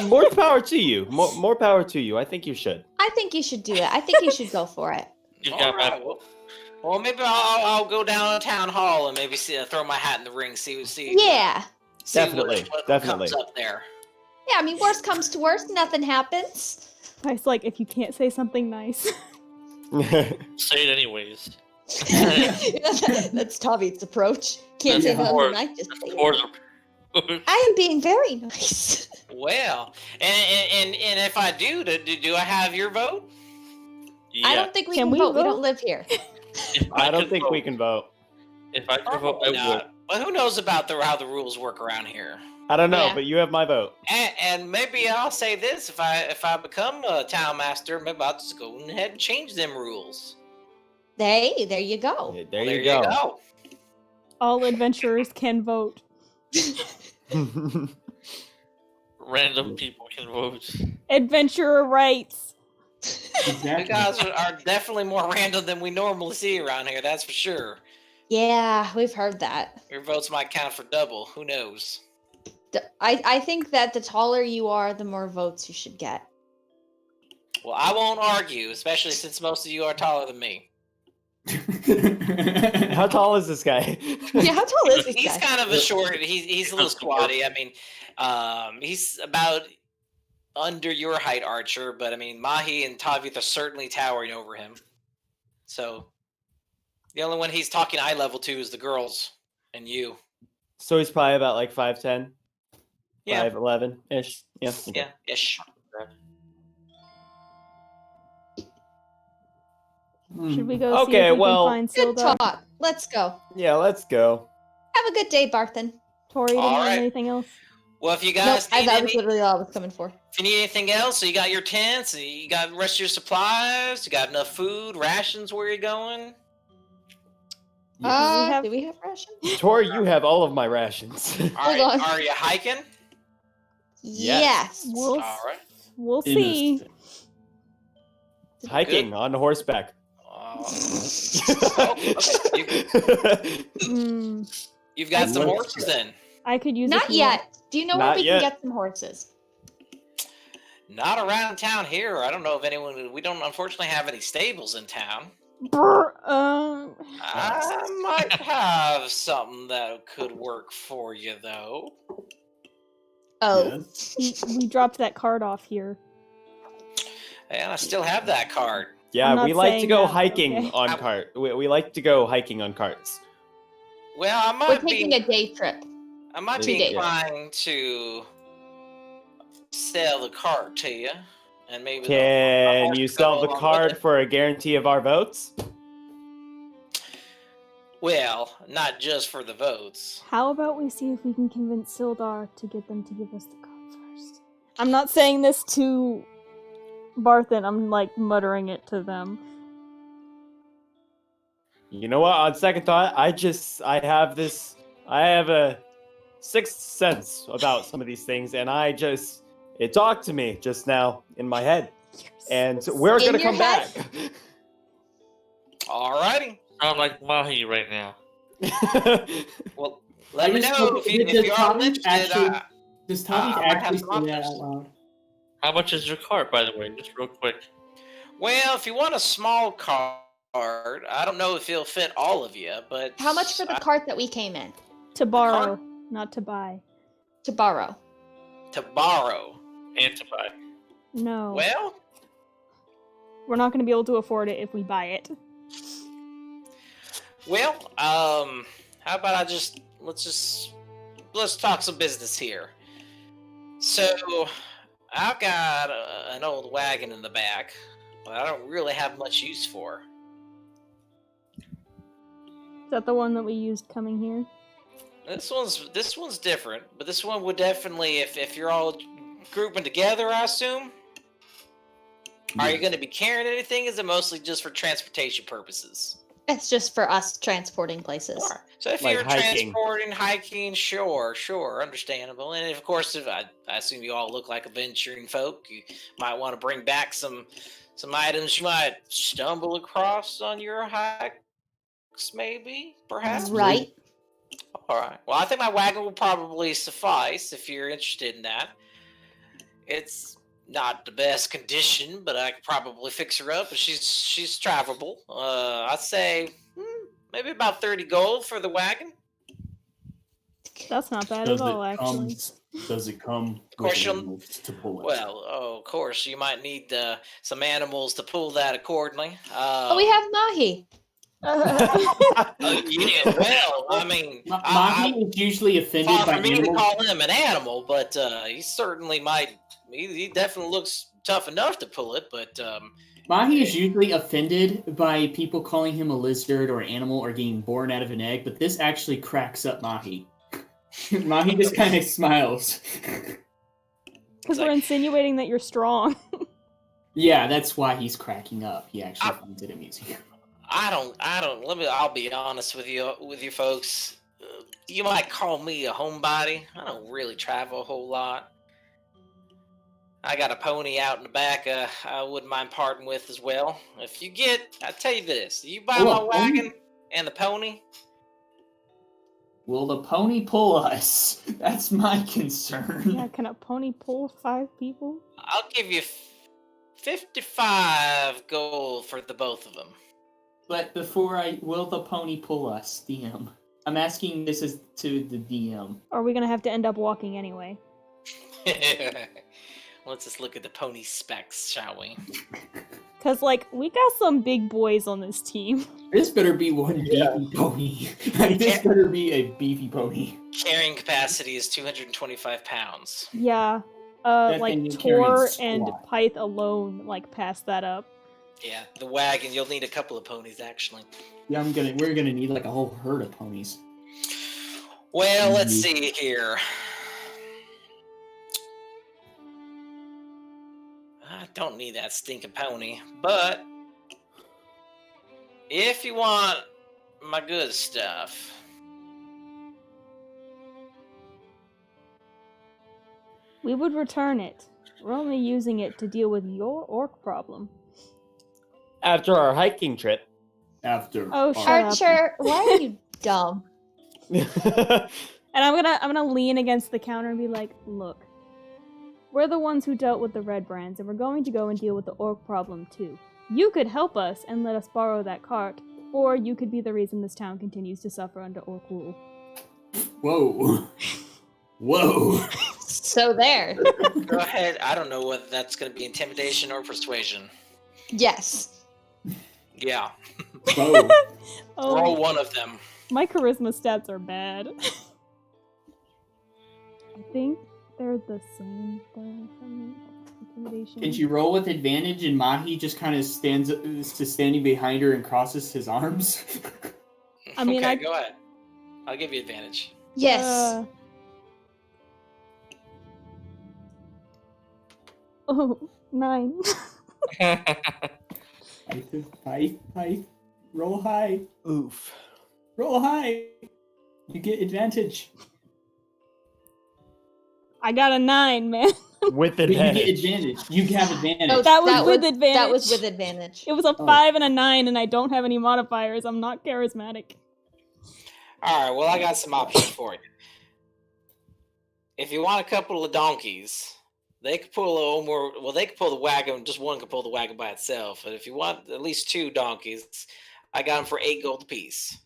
Speaker 2: More power to you. More power to you. I think you should.
Speaker 4: I think you should do it. I think you should go for it.
Speaker 5: You
Speaker 1: All
Speaker 5: got
Speaker 1: right, well, maybe I'll go down to town hall and maybe throw my hat in the ring. See.
Speaker 4: Yeah.
Speaker 1: See
Speaker 2: Definitely,
Speaker 1: what
Speaker 2: definitely.
Speaker 1: comes up there.
Speaker 4: Yeah, I mean, worst comes to worst, nothing happens.
Speaker 3: Pipe's like, if you can't say something nice.
Speaker 5: say it anyways.
Speaker 4: That's Tauveith's approach. Can't say
Speaker 5: That's
Speaker 4: nothing
Speaker 5: more-
Speaker 4: nice, just say
Speaker 5: Or
Speaker 4: it. I am being very nice.
Speaker 1: Well, and if I do I have your vote?
Speaker 5: yeah.
Speaker 4: I don't think we
Speaker 3: Can
Speaker 4: can
Speaker 3: we
Speaker 4: vote. We
Speaker 3: vote?
Speaker 4: don't live here.
Speaker 5: If
Speaker 2: I don't
Speaker 5: could
Speaker 2: think
Speaker 5: vote-
Speaker 2: we can vote.
Speaker 5: If I could vote, I
Speaker 1: Probably
Speaker 5: would.
Speaker 1: not. But who knows about how the rules work around here?
Speaker 2: I don't know,
Speaker 4: Yeah.
Speaker 2: but you have my vote.
Speaker 1: And maybe I'll say this: if I become a town master, maybe I'll just go ahead and change them rules.
Speaker 4: Hey, there you go.
Speaker 2: Yeah, there
Speaker 1: Well,
Speaker 2: you go.
Speaker 3: All adventurers can vote.
Speaker 5: Random people can vote.
Speaker 3: Adventurer rights.
Speaker 1: You
Speaker 6: Exactly.
Speaker 1: guys are definitely more random than we normally see around here. That's for sure.
Speaker 4: Yeah, we've heard that.
Speaker 1: Your votes might count for double. Who knows?
Speaker 4: I think that the taller you are, the more votes you should get.
Speaker 1: Well, I won't argue, especially since most of you are taller than me.
Speaker 2: How tall is this guy?
Speaker 4: Yeah, how tall is this
Speaker 1: He's
Speaker 4: guy?
Speaker 1: kind of a short. He's a little squatty. I mean, he's about under your height, Archer. But I mean, Máchi and Tauveith are certainly towering over him. So the only one he's talking eye level to is the girls and you.
Speaker 2: So he's probably about like 5'10",
Speaker 1: Yeah,
Speaker 2: 5'11"-ish. Yeah. okay.
Speaker 1: yeah, ish.
Speaker 3: Should we go see
Speaker 2: Okay,
Speaker 3: if we
Speaker 2: well-
Speaker 3: can find
Speaker 4: Good
Speaker 3: Sildar?
Speaker 4: talk. Let's go.
Speaker 2: Yeah, let's go.
Speaker 4: Have a good day, Barthen.
Speaker 3: Tori, do you
Speaker 1: All
Speaker 3: have
Speaker 1: right.
Speaker 3: anything else?
Speaker 1: Well, if you
Speaker 4: Nope,
Speaker 1: guys need
Speaker 4: that was
Speaker 1: any,
Speaker 4: literally all I was coming for.
Speaker 1: if you need anything else, so you got your tents, you got the rest of your supplies, you got enough food, rations. Where you going?
Speaker 3: have-
Speaker 4: Do we have rations?
Speaker 2: Tori, you have all of my rations.
Speaker 1: Are,
Speaker 4: Hold on.
Speaker 1: are you hiking?
Speaker 4: Yes.
Speaker 3: We'll,
Speaker 1: All right.
Speaker 3: we'll see.
Speaker 2: Hiking on horseback.
Speaker 1: Okay. You've got some horses then.
Speaker 3: I could use a
Speaker 4: Not
Speaker 3: few
Speaker 4: yet. Do you know where
Speaker 2: Not
Speaker 4: we
Speaker 2: yet.
Speaker 4: can get some horses?
Speaker 1: Not around town here. I don't know if anyone. We don't unfortunately have any stables in town.
Speaker 3: more.
Speaker 1: I might have something that could work for you though.
Speaker 4: Oh.
Speaker 6: Yes.
Speaker 3: We dropped that card off here.
Speaker 1: And I still have that card.
Speaker 3: I'm
Speaker 2: Yeah,
Speaker 3: not
Speaker 2: we like to
Speaker 3: saying
Speaker 2: go
Speaker 3: that, but
Speaker 2: hiking
Speaker 3: okay.
Speaker 2: on cart. We like to go hiking on carts.
Speaker 1: Well, I
Speaker 4: We're
Speaker 1: might
Speaker 4: taking
Speaker 1: be.
Speaker 4: a day trip.
Speaker 1: I might
Speaker 4: 2
Speaker 1: be
Speaker 4: days.
Speaker 1: inclined to sell the card to you, and maybe
Speaker 2: Can you sell the
Speaker 1: along with
Speaker 2: card
Speaker 1: it.
Speaker 2: for a guarantee of our votes?
Speaker 1: Well, not just for the votes.
Speaker 3: How about we see if we can convince Sildar to get them to give us the card first? I'm not saying this to Barthen, I'm like muttering it to them.
Speaker 2: You know what? On second thought, I have a sixth sense about some of these things, and it talked to me just now in my head. And we're
Speaker 4: In
Speaker 2: gonna
Speaker 4: your
Speaker 2: come
Speaker 4: head?
Speaker 2: back.
Speaker 1: Alrighty.
Speaker 5: Sound like Máchi right now.
Speaker 1: Well, let me know if you're all interested.
Speaker 6: Does Tauveith
Speaker 1: I might have
Speaker 6: actually
Speaker 1: some
Speaker 6: say that
Speaker 1: options.
Speaker 6: out loud?
Speaker 5: How much is your cart, by the way? Just real quick.
Speaker 1: Well, if you want a small card, I don't know if it'll fit all of you, but
Speaker 4: How much for the cart that we came in?
Speaker 3: To borrow, not to buy.
Speaker 4: To borrow.
Speaker 1: to borrow.
Speaker 5: And to buy.
Speaker 3: No.
Speaker 1: Well,
Speaker 3: We're not going to be able to afford it if we buy it.
Speaker 1: how about let's talk some business here. So, I've got an old wagon in the back, but I don't really have much use for.
Speaker 3: Is that the one that we used coming here?
Speaker 1: This one's different, but this one would definitely, if you're all grouping together, I assume. Are you going to be carrying anything? Is it mostly just for transportation purposes?
Speaker 4: It's just for us transporting places.
Speaker 1: Sure. So if
Speaker 2: Like
Speaker 1: you're
Speaker 2: hiking.
Speaker 1: transporting, hiking, sure, understandable. And of course, if I assume you all look like adventuring folk, you might want to bring back some items you might stumble across on your hikes, maybe, perhaps.
Speaker 4: Right.
Speaker 1: All right. Well, I think my wagon will probably suffice if you're interested in that. It's not the best condition, but I could probably fix her up. But she's travelable. I'd say maybe about 30 gold for the wagon.
Speaker 3: That's not bad at all, actually.
Speaker 6: Does it come
Speaker 1: course
Speaker 6: with
Speaker 1: you'll-
Speaker 6: animals to pull it?
Speaker 1: Well, of course, you might need some animals to pull that accordingly.
Speaker 4: Oh, we have Máchi.
Speaker 1: Yeah, well, I mean,
Speaker 6: Máchi is usually offended
Speaker 1: far
Speaker 6: by
Speaker 1: from me to
Speaker 6: animals.
Speaker 1: call him an animal, but he certainly might. He definitely looks tough enough to pull it, but
Speaker 6: Máchi is usually offended by people calling him a lizard or animal or getting born out of an egg, but this actually cracks up Máchi. Máchi just kind of smiles.
Speaker 3: Because we're insinuating that you're strong.
Speaker 6: Yeah, that's why he's cracking up. He actually finds it amusing.
Speaker 1: I'll be honest with you folks. You might call me a homebody. I don't really travel a whole lot. I got a pony out in the back I wouldn't mind parting with as well. I tell you this, you buy my wagon and the pony.
Speaker 6: Will the pony pull us? That's my concern.
Speaker 3: Yeah, can a pony pull 5 people?
Speaker 1: I'll give you 55 gold for the both of them.
Speaker 6: But will the pony pull us, DM? I'm asking this as to the DM.
Speaker 3: Or are we going to have to end up walking anyway?
Speaker 1: Let's just look at the pony specs, shall we?
Speaker 3: Because, we got some big boys on this team.
Speaker 6: This better be one beefy pony. This better be a beefy pony.
Speaker 1: Carrying capacity is 225 pounds.
Speaker 3: Yeah.
Speaker 6: That thing you're
Speaker 3: Tor
Speaker 6: carrying
Speaker 3: and
Speaker 6: squat.
Speaker 3: Pyth alone, passed that up.
Speaker 1: Yeah, the wagon, you'll need a couple of ponies, actually.
Speaker 6: Yeah, we're gonna need a whole herd of ponies.
Speaker 1: Well, let's see here. I don't need that stinking pony, but if you want my good stuff,
Speaker 3: We would return it. We're only using it to deal with your orc problem.
Speaker 2: After our hiking trip.
Speaker 3: Oh, shut up.
Speaker 4: Archer, why are you dumb?
Speaker 3: And I'm gonna lean against the counter and be like, look, we're the ones who dealt with the red brands, and we're going to go and deal with the orc problem too. You could help us and let us borrow that cart, or you could be the reason this town continues to suffer under orc rule.
Speaker 6: Whoa. Whoa.
Speaker 4: So there.
Speaker 1: Go ahead. I don't know whether that's going to be intimidation or persuasion.
Speaker 4: Yes.
Speaker 1: Yeah.
Speaker 6: Both.
Speaker 3: Oh,
Speaker 1: Roll one of them.
Speaker 3: my charisma stats are bad. I think they're the same thing for me. Intimidation.
Speaker 6: Can you roll with advantage? And Mahi just kind of standing behind her and crosses his arms.
Speaker 3: I mean,
Speaker 1: okay, go ahead. I'll give you advantage.
Speaker 4: Yes.
Speaker 3: Oh, 9.
Speaker 6: Pyth. Roll high.
Speaker 2: Oof.
Speaker 6: Roll high. You get advantage.
Speaker 3: I got a 9, man.
Speaker 2: With
Speaker 6: But you get
Speaker 2: advantage.
Speaker 6: advantage. You have advantage.
Speaker 4: Oh,
Speaker 3: That was with advantage.
Speaker 4: That was with advantage.
Speaker 3: It was a 5 and a 9, and I don't have any modifiers. I'm not charismatic.
Speaker 1: All right, well, I got some options for you. If you want a couple of donkeys, they could pull a little more. Well, they could pull the wagon. Just one could pull the wagon by itself. But if you want at least 2 donkeys, I got them for 8 gold apiece.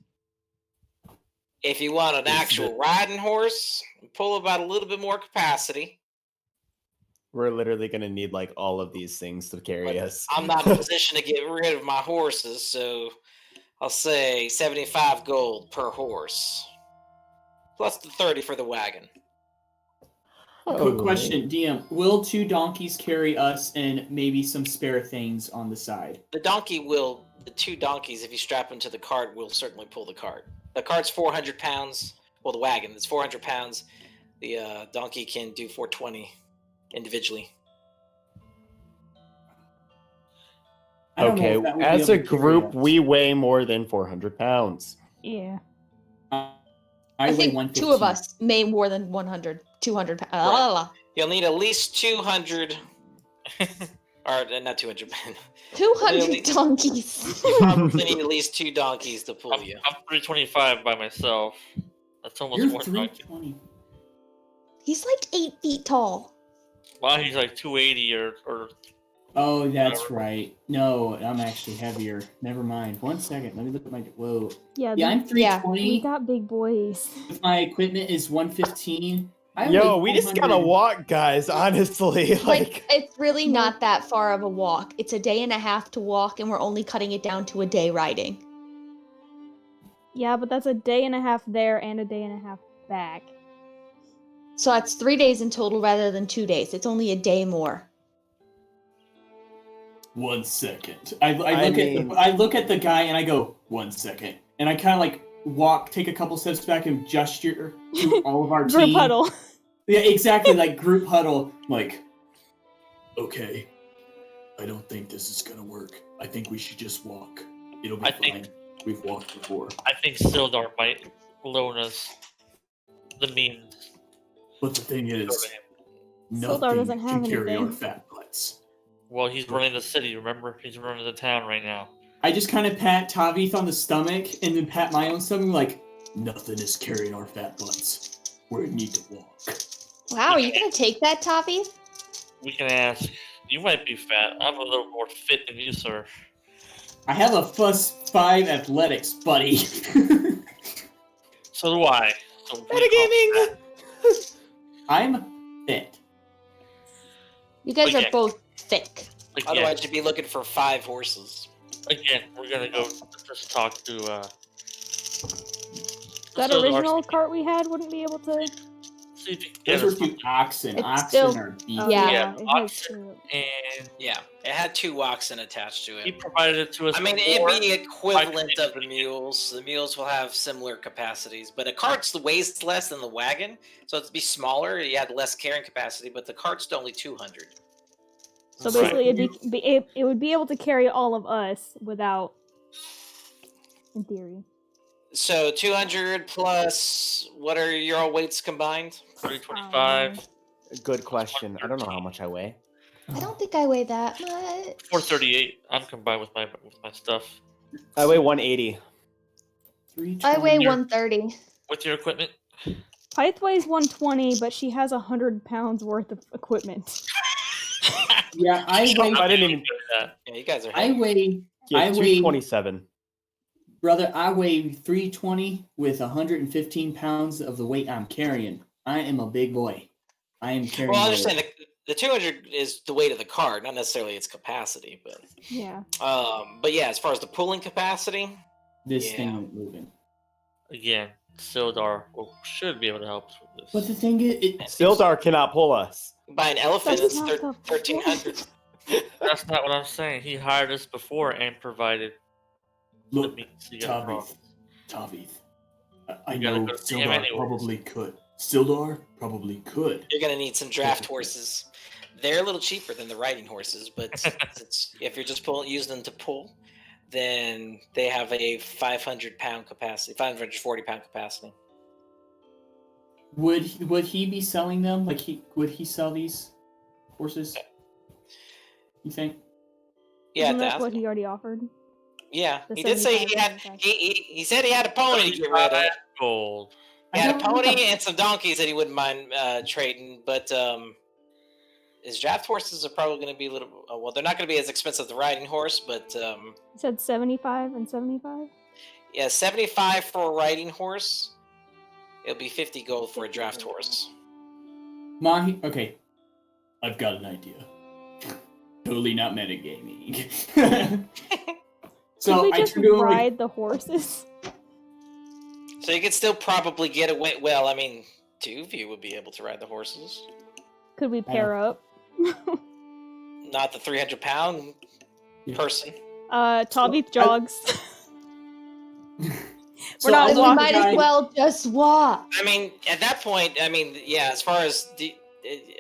Speaker 1: If you want an actual riding horse, pull about a little bit more capacity.
Speaker 2: We're literally gonna need like all of these things to carry
Speaker 1: But
Speaker 2: us.
Speaker 1: I'm not in a position to get rid of my horses, so I'll say 75 gold per horse. Plus the 30 for the wagon.
Speaker 6: Quick question, DM. Will 2 donkeys carry us and maybe some spare things on the side?
Speaker 1: The 2 donkeys, if you strap them to the cart, will certainly pull the cart. The cart's 400 pounds. Well, the wagon is 400 pounds. The donkey can do 420 individually.
Speaker 6: I don't know
Speaker 2: Okay,
Speaker 6: if that would be
Speaker 2: as
Speaker 6: able
Speaker 2: a
Speaker 6: to carry
Speaker 2: group,
Speaker 6: us.
Speaker 2: we weigh more than 400 pounds.
Speaker 3: Yeah.
Speaker 6: I
Speaker 4: I
Speaker 6: weigh
Speaker 4: think
Speaker 6: 115.
Speaker 4: 2 of us may more than 100, 200 pounds.
Speaker 1: Right. You'll need at least 200, or not 200,
Speaker 4: 200
Speaker 1: Really?
Speaker 4: donkeys.
Speaker 1: you probably need at least 2 donkeys to pull you.
Speaker 5: I'm 325 by myself. That's almost
Speaker 6: You're
Speaker 5: one donkey.
Speaker 6: 320.
Speaker 4: He's like 8 feet tall.
Speaker 5: Well, he's like 280 or
Speaker 6: Oh, that's right. No, I'm actually heavier. Never mind. 1 second. Let me look at my. Whoa.
Speaker 3: Yeah,
Speaker 6: Yeah, I'm
Speaker 3: we
Speaker 6: 320.
Speaker 3: got big boys.
Speaker 6: If my equipment is 115.
Speaker 2: Yo, we just gotta walk, guys. Honestly,
Speaker 4: Like, it's really not that far of a walk. It's a day and a half to walk, and we're only cutting it down to a day riding.
Speaker 3: Yeah, but that's a day and a half there and a day and a half back.
Speaker 4: So that's 3 days in total rather than 2 days. It's only a day more.
Speaker 6: 1 second. I look at the guy and I go 1 second, and I kind of like take a couple steps back and gesture to all of our
Speaker 3: Group
Speaker 6: team.
Speaker 3: huddle.
Speaker 6: Yeah, exactly, like group huddle. Like, okay, I don't think this is gonna work. I think we should just walk. It'll be fine. We've walked before.
Speaker 5: I think Sildar might loan us the means.
Speaker 6: But the thing is,
Speaker 3: Sildar
Speaker 6: nothing
Speaker 3: doesn't have
Speaker 6: can carry our
Speaker 3: anything.
Speaker 6: fat butts.
Speaker 5: Well, he's running the city, remember? He's running the town right now.
Speaker 6: I just kind of pat Tauveith on the stomach and then pat my own stomach like, nothing is carrying our fat butts. We need to walk.
Speaker 4: Wow, are you gonna take that, Tauveith?
Speaker 5: We can ask. You might be fat. I'm a little more fit than you, sir.
Speaker 6: I have a +5 athletics, buddy.
Speaker 5: So do I. So
Speaker 2: Metagaming!
Speaker 6: I'm fit.
Speaker 4: You guys
Speaker 5: Okay.
Speaker 4: are both thick.
Speaker 5: Again,
Speaker 1: Otherwise, you'd be looking for 5 horses.
Speaker 5: we're gonna go just talk to
Speaker 3: That
Speaker 5: Sildar,
Speaker 3: original cart we had wouldn't be able to.
Speaker 5: see if you can get
Speaker 6: Those
Speaker 5: us
Speaker 6: were 2 oxen.
Speaker 4: It's
Speaker 6: Oxen
Speaker 4: still-
Speaker 6: are beef.
Speaker 3: Oh,
Speaker 4: Yeah.
Speaker 3: it has
Speaker 5: oxen.
Speaker 3: to.
Speaker 5: and
Speaker 1: Yeah, it had 2 oxen attached to
Speaker 5: he
Speaker 1: it.
Speaker 5: provided it to us.
Speaker 1: I mean,
Speaker 5: before.
Speaker 1: it'd be equivalent of the mules. The mules will have similar capacities, but a cart's weighs less than the wagon, so it'd be smaller. You had less carrying capacity, but the cart's only 200.
Speaker 3: So
Speaker 5: Right.
Speaker 3: basically, it would be able to carry all of us without, in theory.
Speaker 1: So 200 plus, what are your all weights combined?
Speaker 5: 325,
Speaker 2: Good question. I don't know how much I weigh.
Speaker 4: I don't think I weigh that much.
Speaker 5: 438. I'm combined with my stuff.
Speaker 2: I weigh 180.
Speaker 4: I weigh
Speaker 6: 320.
Speaker 4: 130.
Speaker 5: With your equipment.
Speaker 3: Pyth weighs 120, but she has 100 pounds worth of equipment.
Speaker 6: Yeah, I weigh.
Speaker 2: I didn't even.
Speaker 1: Yeah, you guys are.
Speaker 6: I
Speaker 1: heavy.
Speaker 6: weigh.
Speaker 2: Yeah,
Speaker 6: I weigh
Speaker 2: 227.
Speaker 6: Brother, I weigh 320 with 115 pounds of the weight I'm carrying. I am a big boy. I am carrying.
Speaker 1: Well, I understand the 200 is the weight of the cart, not necessarily its capacity, but
Speaker 3: Yeah.
Speaker 1: but yeah, as far as the pulling capacity,
Speaker 6: This thing ain't moving.
Speaker 5: Again, Sildar should be able to help us with this.
Speaker 6: But the thing is,
Speaker 2: Sildar cannot pull us.
Speaker 1: by an elephant,
Speaker 3: That's
Speaker 1: it's
Speaker 3: not the
Speaker 1: 1,300.
Speaker 5: That's not what I'm saying. He hired us before and provided the
Speaker 6: look,
Speaker 5: means to get across.
Speaker 6: Tauveith. I
Speaker 5: You gotta
Speaker 6: know
Speaker 5: go see him
Speaker 6: Sildar
Speaker 5: anyways.
Speaker 6: probably could. Sildar probably could.
Speaker 1: You're gonna need some draft horses. They're a little cheaper than the riding horses, but if you're just using them to pull, then they have a 500-pound capacity, 540-pound capacity.
Speaker 6: Would he be selling them? Like would he sell these horses? You think?
Speaker 1: Yeah,
Speaker 3: Isn't that
Speaker 1: that's
Speaker 3: what he already offered?
Speaker 1: yeah.
Speaker 3: The
Speaker 1: He did say he had.
Speaker 3: 75
Speaker 1: He said he had a pony to get rid of.
Speaker 5: Gold.
Speaker 1: He
Speaker 6: I
Speaker 1: had a
Speaker 6: don't know
Speaker 1: pony
Speaker 6: the-
Speaker 1: and some donkeys that he wouldn't mind trading, but his draft horses are probably going to be a little. Well, they're not going to be as expensive as the riding horse, but
Speaker 3: He said 75 and 75?
Speaker 1: yeah, 75 for a riding horse. It'll be 50 gold for a draft horse.
Speaker 6: Máchi, okay. I've got an idea. Totally not metagaming.
Speaker 3: Could we
Speaker 6: I
Speaker 3: just
Speaker 6: turned to him like,
Speaker 3: ride the horses?
Speaker 1: So you could still probably get away. Well, I mean, two of you would be able to ride the horses.
Speaker 3: Could we pair up?
Speaker 1: Not the 300-pound person.
Speaker 3: Tauveith jogs.
Speaker 6: so
Speaker 3: not
Speaker 6: I
Speaker 4: Then we
Speaker 3: walking
Speaker 4: might as well just walk.
Speaker 1: I mean, at that point, I mean, yeah, as far as the,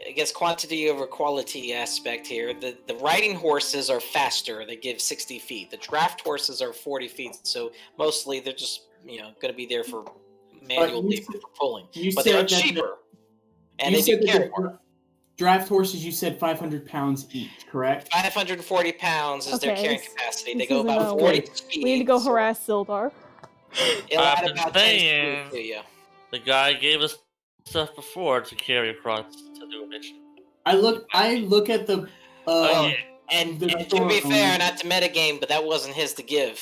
Speaker 1: I guess, quantity over quality aspect here, the riding horses are faster. They give 60 feet. The draft horses are 40 feet. So mostly they're just, going to be there for manual
Speaker 6: you
Speaker 1: labor
Speaker 6: said-
Speaker 1: for pulling.
Speaker 6: you
Speaker 1: But
Speaker 6: said
Speaker 1: they're
Speaker 6: that the-
Speaker 1: cheaper. And
Speaker 6: you
Speaker 1: they do
Speaker 6: said that
Speaker 1: carry
Speaker 6: the
Speaker 1: more.
Speaker 6: draft horses, you said 500 pounds each, correct?
Speaker 1: 540 pounds is their
Speaker 3: Okay,
Speaker 1: carrying
Speaker 3: this-
Speaker 1: capacity.
Speaker 3: this
Speaker 1: They go
Speaker 3: isn't
Speaker 1: about
Speaker 3: a-
Speaker 1: 40 speed.
Speaker 3: We need to go harass Sildar.
Speaker 1: It'll add
Speaker 5: I'm
Speaker 1: about 10
Speaker 5: saying-
Speaker 1: speed to you.
Speaker 5: The guy gave us stuff before to carry across to do a mission.
Speaker 6: I look at the
Speaker 5: Oh, yeah.
Speaker 1: And
Speaker 6: the
Speaker 1: to be
Speaker 6: store
Speaker 1: fair,
Speaker 6: owner-
Speaker 1: not to metagame, but that wasn't his to give.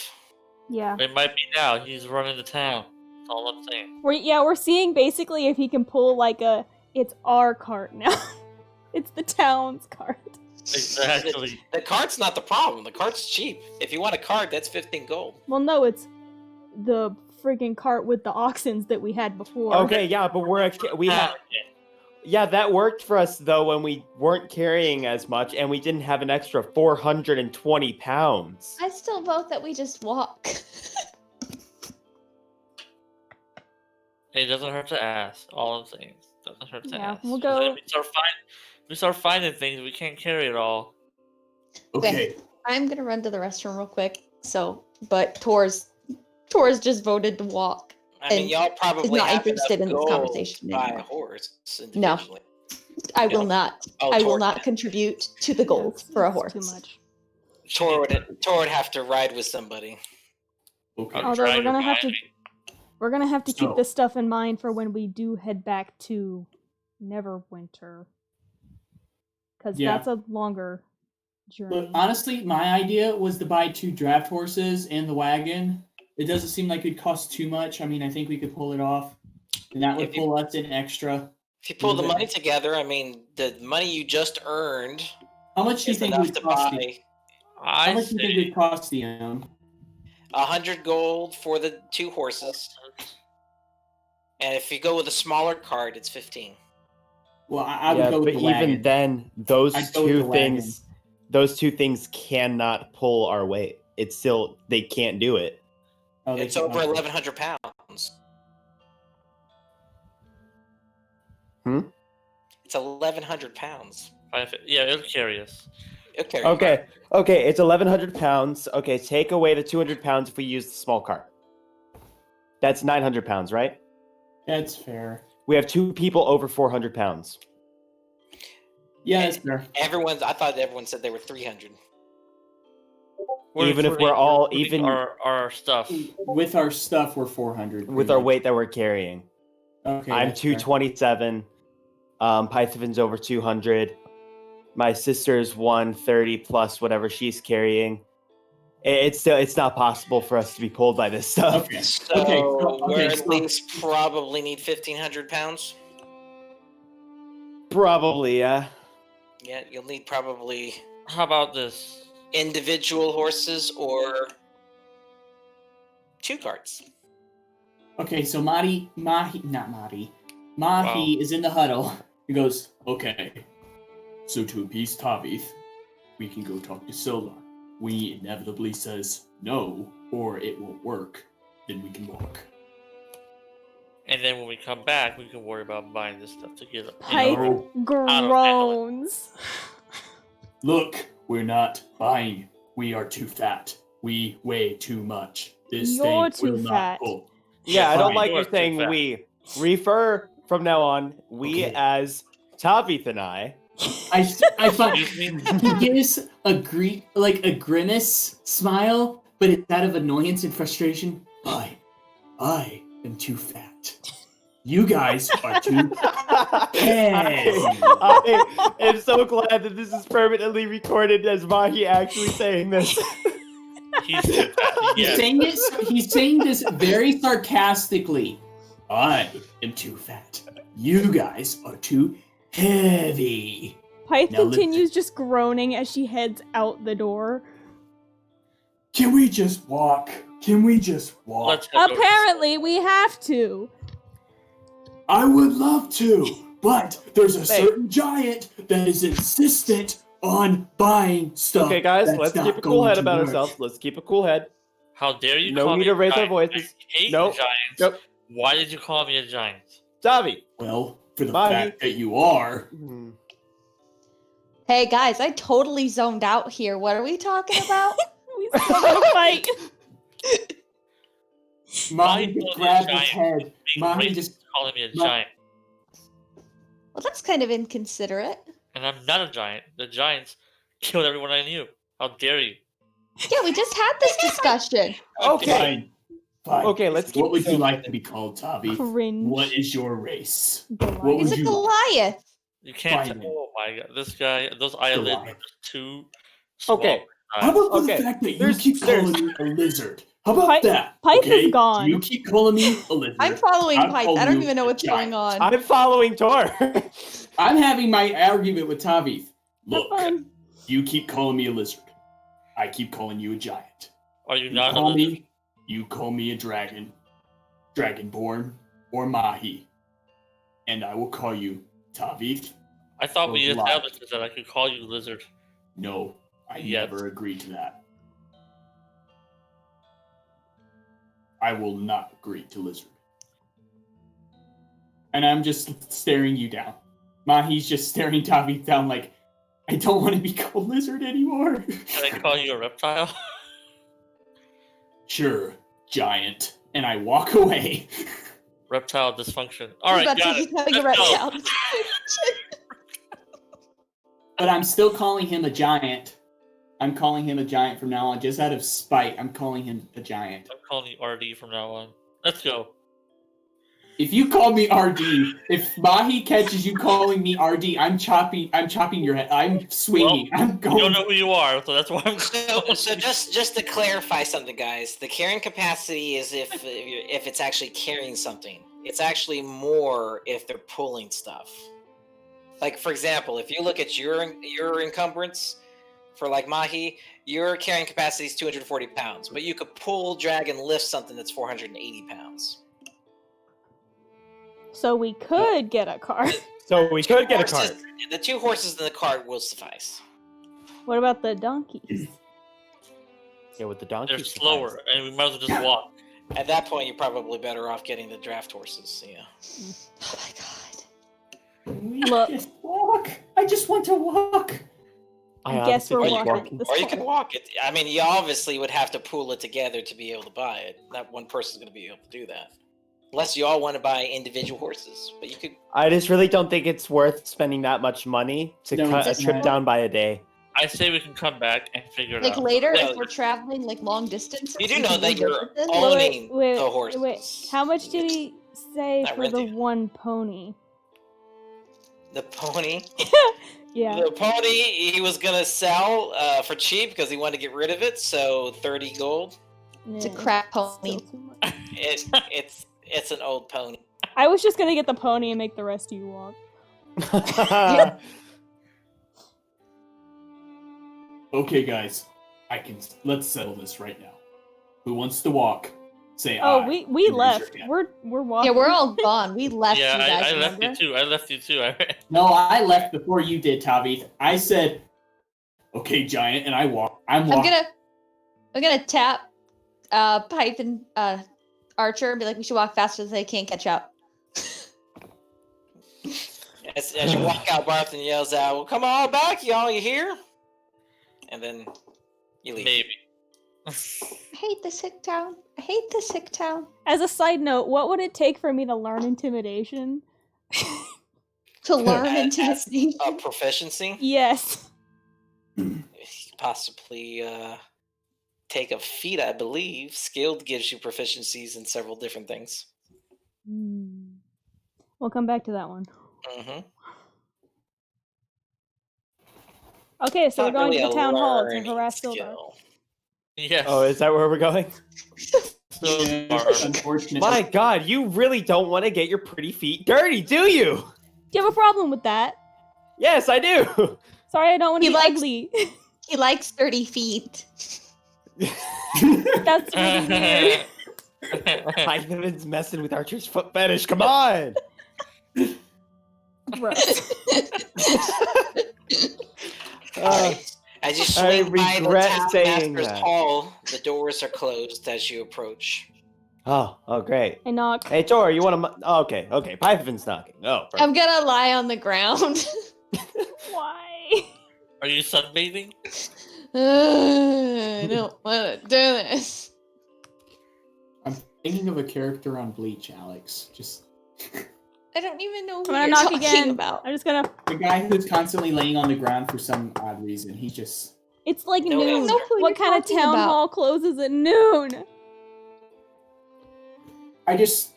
Speaker 3: Yeah.
Speaker 5: It might be now. He's running the town. That's all I'm saying.
Speaker 3: We're seeing basically if he can pull like it's our cart now. It's the town's cart.
Speaker 5: Exactly.
Speaker 1: The cart's not the problem. The cart's cheap. If you want a cart, that's 15 gold.
Speaker 3: Well, no, it's the freaking cart with the oxens that we had before.
Speaker 2: Okay, yeah, but we have. Yeah, that worked for us though when we weren't carrying as much and we didn't have an extra 420 pounds.
Speaker 4: I still vote that we just walk.
Speaker 5: It doesn't hurt to ask. All I'm saying. It doesn't hurt to
Speaker 3: Yeah,
Speaker 5: ask.
Speaker 3: we'll
Speaker 5: 'Cause
Speaker 3: go-
Speaker 5: if we start finding things, we can't carry it all.
Speaker 6: okay.
Speaker 4: I'm gonna run to the restroom real quick. But Tor's just voted to walk.
Speaker 1: I mean,
Speaker 4: And
Speaker 1: y'all probably
Speaker 4: not
Speaker 1: have
Speaker 4: interested
Speaker 1: enough
Speaker 4: in this
Speaker 1: gold
Speaker 4: conversation
Speaker 1: to buy a
Speaker 4: anymore.
Speaker 1: horse
Speaker 4: No.
Speaker 1: individually.
Speaker 4: I will not.
Speaker 1: Oh,
Speaker 4: I will
Speaker 1: Tor
Speaker 4: not
Speaker 1: can.
Speaker 4: contribute to the gold
Speaker 3: It's-
Speaker 4: for a
Speaker 3: it's
Speaker 4: horse.
Speaker 3: Too much.
Speaker 1: Tor would have to ride with somebody.
Speaker 6: Okay.
Speaker 5: I'll
Speaker 3: Although
Speaker 5: try
Speaker 3: we're gonna
Speaker 5: to
Speaker 3: have to-
Speaker 5: find me.
Speaker 3: We're gonna have to keep
Speaker 6: So-
Speaker 3: this stuff in mind for when we do head back to Neverwinter. Because
Speaker 6: Yeah.
Speaker 3: that's a longer journey.
Speaker 6: Look, honestly, my idea was to buy 2 draft horses and the wagon. It doesn't seem like it'd cost too much. I mean, I think we could pull it off, and that would
Speaker 1: If you-
Speaker 6: pull us in extra.
Speaker 1: If you pull the
Speaker 6: Okay.
Speaker 1: money together, I mean, the money you just earned
Speaker 6: How much do you
Speaker 1: is
Speaker 6: think it
Speaker 1: enough
Speaker 6: would
Speaker 1: to
Speaker 6: cost you?
Speaker 1: buy
Speaker 6: How
Speaker 5: I
Speaker 6: much do you think
Speaker 5: say
Speaker 6: it would cost you?
Speaker 1: 100 gold for the 2 horses. And if you go with a smaller cart, it's 15.
Speaker 6: Well, I would
Speaker 2: Yeah,
Speaker 6: go with
Speaker 2: but
Speaker 6: the wagon.
Speaker 2: even then, those
Speaker 6: I'd go with the
Speaker 2: two
Speaker 6: wagon.
Speaker 2: things cannot pull our weight. It's still they can't do it.
Speaker 6: Oh, they
Speaker 1: It's
Speaker 6: can't-
Speaker 1: over
Speaker 6: okay.
Speaker 1: 1,100 pounds. It's 1,100 pounds.
Speaker 5: Yeah, it'll carry us.
Speaker 1: Okay.
Speaker 2: Okay, it's 1,100 pounds. Okay, take away the 200 pounds if we use the small cart. That's 900 pounds, right?
Speaker 6: That's fair.
Speaker 2: We have 2 people over 400 pounds.
Speaker 6: Yeah, that's fair.
Speaker 1: I thought everyone said they were 300.
Speaker 2: Even if
Speaker 5: including-
Speaker 2: we're all-
Speaker 5: including
Speaker 2: even-
Speaker 5: our stuff.
Speaker 6: With our stuff, we're 400.
Speaker 2: With our weight that we're carrying.
Speaker 6: Okay,
Speaker 2: I'm
Speaker 6: that's fair.
Speaker 2: 227. Pythavin's over 200. My sister's 130 plus whatever she's carrying. It's not possible for us to be pulled by this stuff.
Speaker 6: Okay.
Speaker 1: So
Speaker 6: Okay,
Speaker 1: we're at
Speaker 6: so-
Speaker 1: least probably need 1,500 pounds.
Speaker 2: Probably, yeah.
Speaker 1: Yeah, you'll need probably
Speaker 5: How about this?
Speaker 1: individual horses or 2 carts.
Speaker 6: Okay, so Mahi is in the huddle. He goes, okay, so to appease Tauveith, we can go talk to Solar. We inevitably says no, or it won't work, then we can walk.
Speaker 5: And then when we come back, we can worry about buying this stuff to get
Speaker 3: Pipe
Speaker 6: No.
Speaker 3: groans.
Speaker 6: Look, we're not buying. We are too fat. We weigh too much. This
Speaker 3: You're
Speaker 6: thing will
Speaker 3: too
Speaker 6: not
Speaker 3: fat.
Speaker 6: pull.
Speaker 2: Yeah, I don't
Speaker 6: Fine.
Speaker 2: like
Speaker 5: You are
Speaker 2: you
Speaker 5: too
Speaker 2: saying
Speaker 5: fat.
Speaker 2: we. Refer from now on, we
Speaker 6: Okay.
Speaker 2: as Tauveith and I.
Speaker 6: I find
Speaker 5: Excuse me?
Speaker 6: he gives a grimace smile, but it's out of annoyance and frustration. I am too fat. You guys are too heavy.
Speaker 2: I am so glad that this is permanently recorded as Máchi actually saying this.
Speaker 5: He's too fat.
Speaker 6: He's
Speaker 5: Yes.
Speaker 6: saying this. He's saying this very sarcastically. I am too fat. You guys are too heavy.
Speaker 3: Pyth
Speaker 6: Now listen.
Speaker 3: continues just groaning as she heads out the door.
Speaker 6: Can we just walk? Can we just walk?
Speaker 5: Let's head over.
Speaker 3: Apparently, we have to.
Speaker 6: I would love to, but there's a
Speaker 2: Hey.
Speaker 6: certain giant that is insistent on buying stuff.
Speaker 2: Okay, guys,
Speaker 6: that's
Speaker 2: let's
Speaker 6: not
Speaker 2: keep a cool
Speaker 6: going
Speaker 2: head
Speaker 6: to
Speaker 2: about
Speaker 6: work.
Speaker 2: ourselves. Let's keep a cool head.
Speaker 5: How dare you
Speaker 2: No
Speaker 5: call
Speaker 2: need
Speaker 5: me
Speaker 2: to
Speaker 5: a
Speaker 2: raise our
Speaker 5: giant?
Speaker 2: voices.
Speaker 5: I hate
Speaker 2: Nope.
Speaker 5: giants.
Speaker 2: Nope.
Speaker 5: Why did you call me a giant?
Speaker 2: Tavi.
Speaker 6: Well, for the
Speaker 2: Bye.
Speaker 6: fact that you are.
Speaker 4: Hey guys, I totally zoned out here. What are we talking about?
Speaker 3: We still gotta fight.
Speaker 6: Mommy
Speaker 5: Why
Speaker 6: just
Speaker 5: call me a
Speaker 6: grabbed his
Speaker 5: giant?
Speaker 6: head.
Speaker 5: Being
Speaker 6: Mommy
Speaker 5: racist
Speaker 6: just.
Speaker 5: calling me a
Speaker 6: Ma-
Speaker 5: giant.
Speaker 4: Well, that's kind of inconsiderate.
Speaker 5: And I'm not a giant. The giants killed everyone I knew. How dare you?
Speaker 4: Yeah, we just had this discussion.
Speaker 2: Okay.
Speaker 6: Fine. Fine.
Speaker 2: Okay, let's keep
Speaker 6: What would you
Speaker 2: this
Speaker 6: like to be called, Tavi?
Speaker 3: Cringe.
Speaker 6: What is your race?
Speaker 3: Goliath.
Speaker 6: What
Speaker 4: He's
Speaker 6: would
Speaker 4: a
Speaker 6: you like?
Speaker 4: Goliath.
Speaker 5: You can't.
Speaker 6: Fine.
Speaker 5: Oh my god, this guy. Those eyelids are
Speaker 6: Goliath.
Speaker 5: just too small.
Speaker 2: Okay.
Speaker 6: How about for
Speaker 2: Okay,
Speaker 6: the fact that you
Speaker 2: there's-
Speaker 6: keep calling me a lizard? How about that?
Speaker 3: Pyth
Speaker 6: okay?
Speaker 3: is gone.
Speaker 6: You keep calling me a lizard.
Speaker 4: I'm following
Speaker 6: I'll
Speaker 4: Pyth.
Speaker 6: call
Speaker 4: I don't
Speaker 6: you
Speaker 4: even know
Speaker 6: a
Speaker 4: what's
Speaker 6: giant.
Speaker 4: going on.
Speaker 2: I'm following Tor.
Speaker 6: I'm having my argument with Tauveith.
Speaker 3: Have
Speaker 6: Look,
Speaker 3: fun.
Speaker 6: you keep calling me a lizard. I keep calling you a giant.
Speaker 5: Are you
Speaker 6: You
Speaker 5: not a
Speaker 6: call
Speaker 5: lizard?
Speaker 6: me. You call me a dragon, dragonborn, or Máchi, and I will call you Tauveith.
Speaker 5: I thought we
Speaker 6: Lie.
Speaker 5: established that I could call you lizard.
Speaker 6: No, I
Speaker 5: Yes.
Speaker 6: never agreed to that. I will not agree to lizard. And I'm just staring you down. Mahi's just staring Tauveith down like, I don't want to be called lizard anymore.
Speaker 5: Can I call you a reptile?
Speaker 6: Sure, giant. And I walk away.
Speaker 5: Reptile dysfunction.
Speaker 4: I
Speaker 5: All
Speaker 4: was
Speaker 5: right,
Speaker 4: about to
Speaker 5: got
Speaker 4: say
Speaker 5: it.
Speaker 4: he's having a
Speaker 5: Let's go.
Speaker 4: reptile.
Speaker 6: But I'm still calling him a giant. I'm calling him a giant from now on, just out of spite. I'm calling him a giant.
Speaker 5: I'm calling you RD from now on. Let's go.
Speaker 6: If you call me RD, if Mahi catches you calling me RD, I'm chopping your head. I'm swinging. I'm
Speaker 5: You
Speaker 6: going.
Speaker 5: don't know who you are, so that's why I'm
Speaker 1: So just to clarify something, guys, the carrying capacity is if it's actually carrying something. It's actually more if they're pulling stuff. Like for example, if you look at your encumbrance for like Máchi, your carrying capacity is 240 pounds, but you could pull, drag, and lift something that's 480 pounds.
Speaker 3: So we could get a car.
Speaker 2: So we could get a
Speaker 1: Horses-
Speaker 2: cart.
Speaker 1: The 2 horses in the cart will suffice.
Speaker 3: What about the donkeys?
Speaker 2: Yeah, with the donkey.
Speaker 5: They're slower, and we might as well just walk.
Speaker 1: At that point, you're probably better off getting the draft horses. Yeah.
Speaker 4: Oh my god.
Speaker 6: We
Speaker 3: Look.
Speaker 6: just walk. I just want to walk.
Speaker 3: I guess we're
Speaker 2: honestly think
Speaker 3: walking. This
Speaker 1: Or you
Speaker 3: far.
Speaker 1: can walk it. I mean, you obviously would have to pool it together to be able to buy it. Not one person's going to be able to do that. Unless you all want to buy individual horses. But you could.
Speaker 2: I just really don't think it's worth spending that much money to
Speaker 6: No,
Speaker 2: cut a
Speaker 6: it's
Speaker 2: trip
Speaker 6: not.
Speaker 2: down by a day.
Speaker 5: I say we can come back and figure it
Speaker 4: Like
Speaker 5: out.
Speaker 4: later,
Speaker 1: No.
Speaker 4: if we're traveling like long distance.
Speaker 1: You do know that you're
Speaker 3: Wait,
Speaker 1: owning
Speaker 3: wait,
Speaker 1: the horses.
Speaker 3: wait. How much did he say
Speaker 1: Not
Speaker 3: for the
Speaker 1: renting.
Speaker 3: one pony?
Speaker 1: The pony?
Speaker 3: Yeah.
Speaker 1: The pony he was going to sell for cheap because he wanted to get rid of it. So 30 gold.
Speaker 4: It's a
Speaker 3: Yeah,
Speaker 4: crap
Speaker 3: still
Speaker 4: pony.
Speaker 3: too much.
Speaker 1: It's an old pony.
Speaker 3: I was just gonna get the pony and make the rest of you walk.
Speaker 6: Okay, guys, let's settle this right now. Who wants to walk? Say
Speaker 3: Oh,
Speaker 6: aye.
Speaker 3: we
Speaker 6: and raise your
Speaker 3: left.
Speaker 6: hand.
Speaker 3: We're walking.
Speaker 4: Yeah, we're all gone. We left
Speaker 5: Yeah,
Speaker 4: you guys,
Speaker 5: I left
Speaker 4: remember?
Speaker 5: you too. I left you too.
Speaker 6: No, I left before you did, Tauveith. I said, "Okay, giant," and I'm walking.
Speaker 4: I'm gonna tap Pipe and Archer and be like, we should walk faster so they can't catch up.
Speaker 1: As you walk out, Barthen yells out, "Well, come on back, y'all! You hear?" And then you leave.
Speaker 5: Maybe.
Speaker 4: I hate this hick town. I hate this hick town.
Speaker 3: As a side note, what would it take for me to learn intimidation?
Speaker 4: To learn
Speaker 1: As
Speaker 4: intimidation.
Speaker 1: a proficiency,
Speaker 3: Yes.
Speaker 1: you could possibly take a feat, I believe. Skilled gives you proficiencies in several different things.
Speaker 3: We'll come back to that one.
Speaker 1: Mm-hmm.
Speaker 3: Okay, so we're going to the town hall to harass Sildar.
Speaker 1: skill.
Speaker 5: Yes.
Speaker 2: Oh, is that where we're going?
Speaker 6: It's unfortunate.
Speaker 2: My God, you really don't want to get your pretty feet dirty, do you?
Speaker 3: Do you have a problem with that?
Speaker 2: Yes, I do.
Speaker 3: Sorry, I don't want to
Speaker 4: He
Speaker 3: be
Speaker 4: likes-
Speaker 3: ugly.
Speaker 4: He likes 30 feet.
Speaker 3: That's really weird.
Speaker 2: Pythavin's messing with Archer's foot fetish. Come on.
Speaker 3: Gross.
Speaker 1: Alright. As you
Speaker 2: I
Speaker 1: swing by the
Speaker 2: regret
Speaker 1: town
Speaker 2: saying
Speaker 1: master's
Speaker 2: that.
Speaker 1: hall, the doors are closed as you approach.
Speaker 2: Oh, great.
Speaker 3: I knock.
Speaker 2: Hey, Tor, you want to? Oh, okay. Pythavin's knocking. Oh,
Speaker 4: I'm gonna lie on the ground.
Speaker 3: Why?
Speaker 5: Are you sunbathing?
Speaker 4: I don't want to do this.
Speaker 6: I'm thinking of a character on Bleach, Alex. Just
Speaker 4: I don't even know
Speaker 3: I'm
Speaker 4: who
Speaker 3: gonna
Speaker 4: you're
Speaker 3: knock
Speaker 4: talking
Speaker 3: again.
Speaker 4: about.
Speaker 3: I'm just gonna.
Speaker 6: the guy who's constantly laying on the ground for some odd reason. He just.
Speaker 3: It's like
Speaker 1: No, I
Speaker 3: noon.
Speaker 1: don't
Speaker 4: know who
Speaker 3: What
Speaker 4: you're
Speaker 3: kind of
Speaker 4: talking
Speaker 3: town
Speaker 4: about.
Speaker 3: hall closes at noon?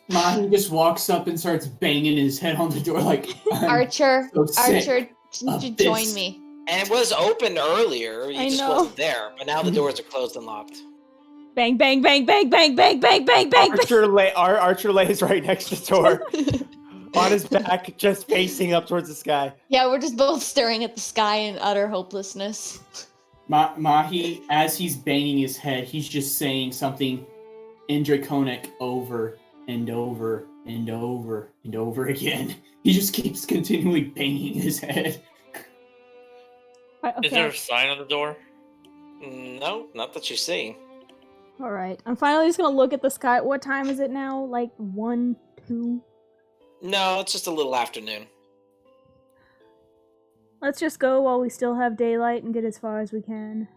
Speaker 6: Mahi just walks up and starts banging his head on the door like.
Speaker 4: Archer,
Speaker 6: so sick
Speaker 4: Archer, you
Speaker 6: of
Speaker 4: should
Speaker 6: this.
Speaker 4: join me.
Speaker 1: And it was open earlier, you
Speaker 3: I
Speaker 1: just
Speaker 3: know.
Speaker 1: wasn't there. But now the doors are closed and locked.
Speaker 3: Bang, bang, bang, bang, bang, bang, bang, bang, bang.
Speaker 2: Archer lays right next to Tor, on his back, just facing up towards the sky.
Speaker 4: Yeah, we're just both staring at the sky in utter hopelessness.
Speaker 6: Mahi, as he's banging his head, he's just saying something in Draconic over and over and over and over again. He just keeps continually banging his head.
Speaker 3: Okay.
Speaker 5: Is there a sign on the door?
Speaker 1: No, not that you see.
Speaker 3: All right. I'm finally just gonna look at the sky. What time is it now? Like 1, 2.
Speaker 1: No, it's just a little afternoon.
Speaker 3: Let's just go while we still have daylight and get as far as we can.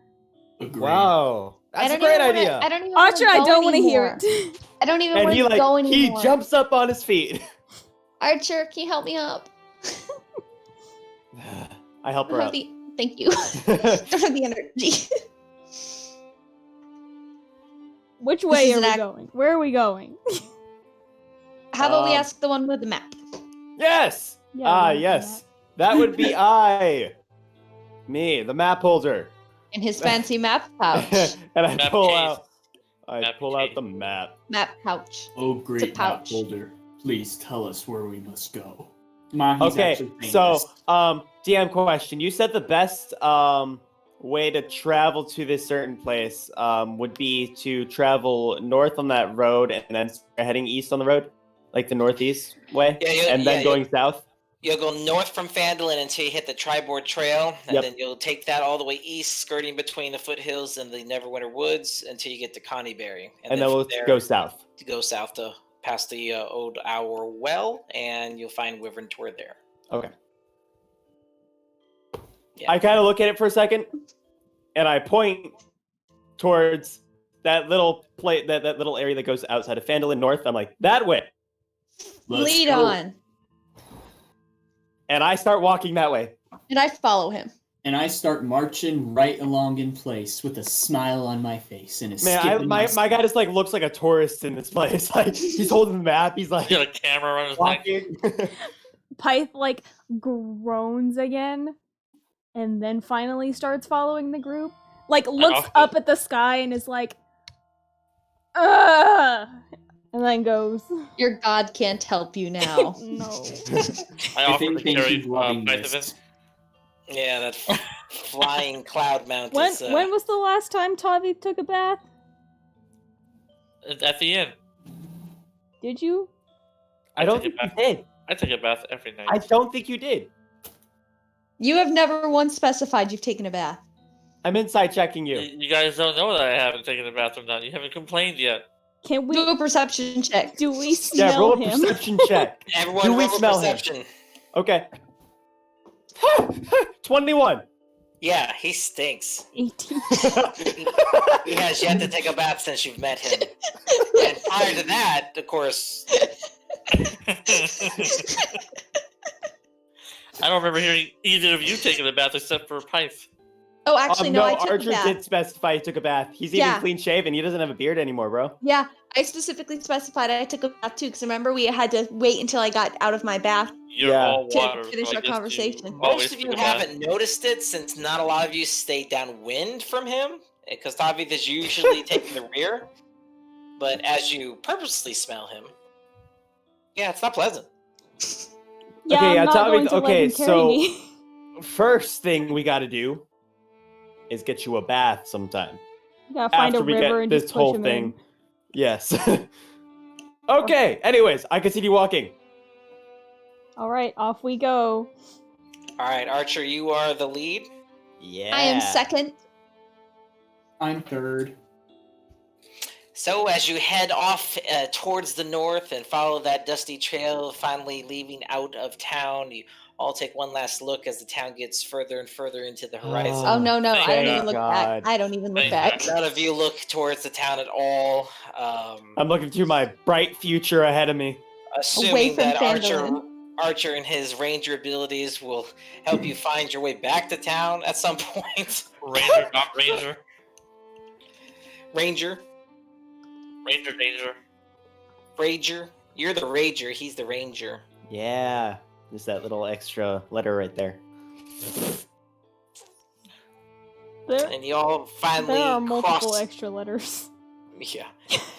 Speaker 6: Agreed.
Speaker 2: Wow, that's a great idea.
Speaker 4: I don't even
Speaker 3: Archer, I don't want to hear
Speaker 4: anymore.
Speaker 3: it.
Speaker 4: I don't even
Speaker 2: And
Speaker 4: want
Speaker 2: he
Speaker 4: to go anymore.
Speaker 2: he jumps up on his feet.
Speaker 4: Archer, can you help me up?
Speaker 2: I help
Speaker 4: I
Speaker 2: her
Speaker 4: don't have
Speaker 2: up.
Speaker 4: the... Thank you. I don't have the energy.
Speaker 3: Which way
Speaker 4: is
Speaker 3: are
Speaker 4: an
Speaker 3: we
Speaker 4: act-
Speaker 3: going? Where are we going?
Speaker 4: How about we
Speaker 2: Um,
Speaker 4: ask the one with the map?
Speaker 2: Yes.
Speaker 3: Yeah, we have
Speaker 2: Yes. That would be me, the map holder.
Speaker 4: In his fancy map pouch.
Speaker 2: And I
Speaker 5: Map
Speaker 2: pull
Speaker 5: case.
Speaker 2: out. I
Speaker 5: Map
Speaker 2: pull out
Speaker 5: case.
Speaker 2: the map.
Speaker 4: Map pouch.
Speaker 6: Oh, great
Speaker 4: It's a
Speaker 6: map
Speaker 4: pouch.
Speaker 6: holder. Please tell us where we must go. Mahi's
Speaker 2: Okay,
Speaker 6: actually saying
Speaker 2: so
Speaker 6: this.
Speaker 2: DM question. You said the best way to travel to this certain place would be to travel north on that road and then heading east on the road, like the northeast way, and then going south.
Speaker 1: You'll go north from Phandalin until you hit the Triboard Trail, and
Speaker 2: Yep.
Speaker 1: then you'll take that all the way east, skirting between the foothills and the Neverwinter Woods until you get to Connieberry.
Speaker 2: And then we'll
Speaker 1: from there,
Speaker 2: go south.
Speaker 1: to go south to past the Old Hour Well, and you'll find Wyvern Tor there.
Speaker 2: Okay.
Speaker 1: Yeah.
Speaker 2: I kind of look at it for a second, and I point towards that little that little area that goes outside of Phandalin north. I'm like, that way.
Speaker 6: Let's
Speaker 4: Lead
Speaker 6: go.
Speaker 4: on.
Speaker 2: And I start walking that way.
Speaker 4: And I follow him.
Speaker 6: And I start marching right along in place with a smile on my face and a skip
Speaker 2: Man,
Speaker 6: in
Speaker 2: my
Speaker 6: step.
Speaker 2: guy just like looks like a tourist in this place. Like he's holding the map. He's like
Speaker 5: He's got a camera on his neck.
Speaker 2: walking.
Speaker 3: Pyth like groans again, and then finally starts following the group. Like looks
Speaker 5: awesome.
Speaker 3: up at the sky and is like, "Ugh!" And then goes.
Speaker 4: Your god can't help you now.
Speaker 3: No.
Speaker 5: I
Speaker 6: If
Speaker 5: offer to
Speaker 6: anything,
Speaker 5: carry
Speaker 6: she's loving
Speaker 5: Pythavin.
Speaker 6: this.
Speaker 1: Yeah, that flying cloud mount
Speaker 3: When
Speaker 1: is.
Speaker 3: when was the last time Tauveith took a bath?
Speaker 5: At the end.
Speaker 3: Did you?
Speaker 2: I don't
Speaker 5: take
Speaker 2: think
Speaker 5: a
Speaker 2: you
Speaker 5: bath.
Speaker 2: did.
Speaker 5: I take a bath every night.
Speaker 2: I don't think you did.
Speaker 4: You have never once specified you've taken a bath.
Speaker 2: I'm inside checking you.
Speaker 5: You guys don't know that I haven't taken a bath or not. You haven't complained yet.
Speaker 3: Can we?
Speaker 4: Do a perception check.
Speaker 3: Do we
Speaker 2: Yeah,
Speaker 3: smell
Speaker 2: roll a
Speaker 3: him?
Speaker 2: perception check.
Speaker 1: Everyone
Speaker 2: Do we
Speaker 1: roll a
Speaker 2: smell him?
Speaker 1: perception.
Speaker 2: Okay. 21.
Speaker 1: Yeah, he stinks.
Speaker 3: 18.
Speaker 1: He has yet to take a bath since you've met him. And prior to that, of course,
Speaker 5: I don't remember hearing either of you taking a bath except for Pyth.
Speaker 4: Oh, actually, no, I took
Speaker 2: Archer
Speaker 4: a bath.
Speaker 2: did specify he took a bath. He's even
Speaker 4: Yeah.
Speaker 2: clean shaven. He doesn't have a beard anymore, bro.
Speaker 4: Yeah, I specifically specified I took a bath too, because remember we had to wait until I got out of my bath.
Speaker 5: You're
Speaker 2: Yeah.
Speaker 5: all
Speaker 4: To
Speaker 5: water.
Speaker 4: finish
Speaker 5: so I
Speaker 4: our
Speaker 5: guess you
Speaker 4: conversation.
Speaker 5: always
Speaker 1: most of you
Speaker 5: took a bath.
Speaker 1: haven't noticed it since not a lot of you stay downwind from him, because Tauveith is usually taking the rear. But as you purposely smell him, yeah, it's not pleasant.
Speaker 3: Yeah,
Speaker 2: Okay,
Speaker 3: I'm
Speaker 2: yeah,
Speaker 3: not
Speaker 2: Tauveith,
Speaker 3: going to let
Speaker 2: okay,
Speaker 3: him carry
Speaker 2: so-
Speaker 3: me.
Speaker 2: First thing we got to do is get you a bath sometime.
Speaker 3: You gotta find
Speaker 2: After
Speaker 3: a
Speaker 2: we
Speaker 3: river
Speaker 2: get
Speaker 3: and
Speaker 2: this
Speaker 3: just push
Speaker 2: whole
Speaker 3: him
Speaker 2: thing.
Speaker 3: in.
Speaker 2: Yes. Okay. Anyways, I continue walking.
Speaker 3: All right, off we go.
Speaker 1: All right, Archer, you are the lead.
Speaker 2: Yeah.
Speaker 4: I am second.
Speaker 6: I'm third.
Speaker 1: So as you head off towards the north and follow that dusty trail, finally leaving out of town, you all take one last look as the town gets further and further into the horizon.
Speaker 4: Oh no, I don't
Speaker 2: Thank
Speaker 4: even look
Speaker 2: God.
Speaker 4: back. I don't even look
Speaker 5: Thank
Speaker 4: back.
Speaker 5: God.
Speaker 1: None of you look towards the town at all,
Speaker 2: I'm looking to my bright future ahead of me.
Speaker 1: assuming
Speaker 4: from
Speaker 1: that
Speaker 4: Phandalin.
Speaker 1: Archer and his ranger abilities will help you find your way back to town at some point.
Speaker 5: Ranger, not Ranger.
Speaker 1: Ranger,
Speaker 5: Ranger danger.
Speaker 1: Rager, you're the Rager, he's the Ranger.
Speaker 2: Yeah. Just that little extra letter right there.
Speaker 1: And you all finally
Speaker 3: There are multiple
Speaker 1: cross.
Speaker 3: extra letters.
Speaker 1: Yeah.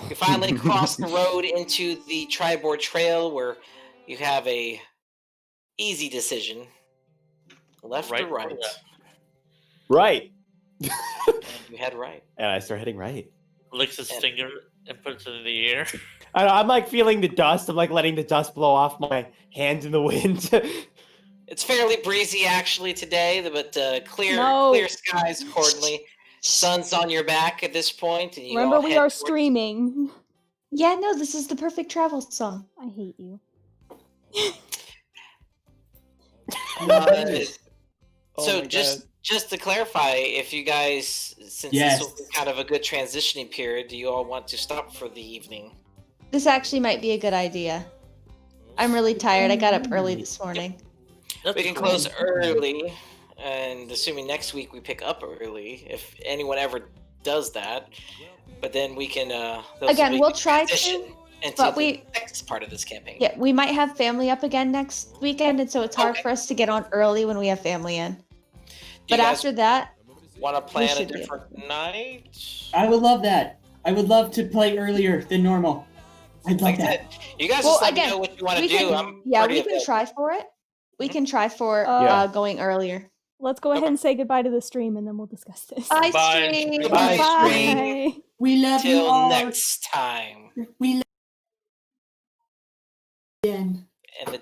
Speaker 1: You finally cross the road into the Tribord Trail where you have a easy decision. Left
Speaker 5: Right
Speaker 1: or
Speaker 5: or
Speaker 1: right?
Speaker 5: left?
Speaker 2: Right.
Speaker 1: And you head right.
Speaker 2: And I start heading right.
Speaker 5: Licks his finger and puts it in the air.
Speaker 2: I'm like feeling the dust. I'm like letting the dust blow off my hands in the wind.
Speaker 1: It's fairly breezy actually today, but clear
Speaker 3: No.
Speaker 1: clear skies accordingly. Sun's on your back at this point, and you
Speaker 3: Remember,
Speaker 1: all
Speaker 3: we
Speaker 1: head
Speaker 3: are
Speaker 1: towards-
Speaker 3: streaming.
Speaker 4: Yeah, no, this is the perfect travel song.
Speaker 3: I hate you.
Speaker 2: Oh
Speaker 1: So
Speaker 2: my
Speaker 1: just to clarify, if you guys, since
Speaker 6: Yes.
Speaker 1: this will be kind of a good transitioning period, do you all want to stop for the evening?
Speaker 4: This actually might be a good idea. I'm really tired. I got up early this morning.
Speaker 5: That's
Speaker 1: We can
Speaker 5: cool.
Speaker 1: close early, and assuming next week we pick up early, if anyone ever does that. But then we can those
Speaker 4: Again,
Speaker 1: will be
Speaker 4: we'll
Speaker 1: the
Speaker 4: try to,
Speaker 1: transition into
Speaker 4: but
Speaker 1: the
Speaker 4: we-
Speaker 1: next part of this campaign.
Speaker 4: Yeah, we might have family up again next weekend, and so it's hard
Speaker 1: Okay.
Speaker 4: for us to get on early when we have family in.
Speaker 1: Do you
Speaker 4: But
Speaker 1: guys
Speaker 4: after that,
Speaker 1: want to plan a
Speaker 4: should be
Speaker 1: different night?
Speaker 6: I would love that. I would love to play earlier than normal. I'd love
Speaker 1: Like
Speaker 6: that.
Speaker 1: that. You guys
Speaker 4: Well,
Speaker 1: just let
Speaker 4: again,
Speaker 1: me know what you want to
Speaker 4: we
Speaker 1: do.
Speaker 4: can,
Speaker 1: I'm
Speaker 4: yeah,
Speaker 1: pretty
Speaker 4: we can
Speaker 1: available.
Speaker 4: try for it. We can try for
Speaker 3: Yeah.
Speaker 4: going earlier.
Speaker 3: Let's go ahead
Speaker 1: Okay.
Speaker 3: and say goodbye to the stream, and then we'll discuss this.
Speaker 4: Bye,
Speaker 5: Bye.
Speaker 4: stream.
Speaker 1: Goodbye, stream.
Speaker 3: Bye.
Speaker 6: We love you
Speaker 1: Till
Speaker 6: all.
Speaker 1: next time.
Speaker 6: We love you again.
Speaker 1: And the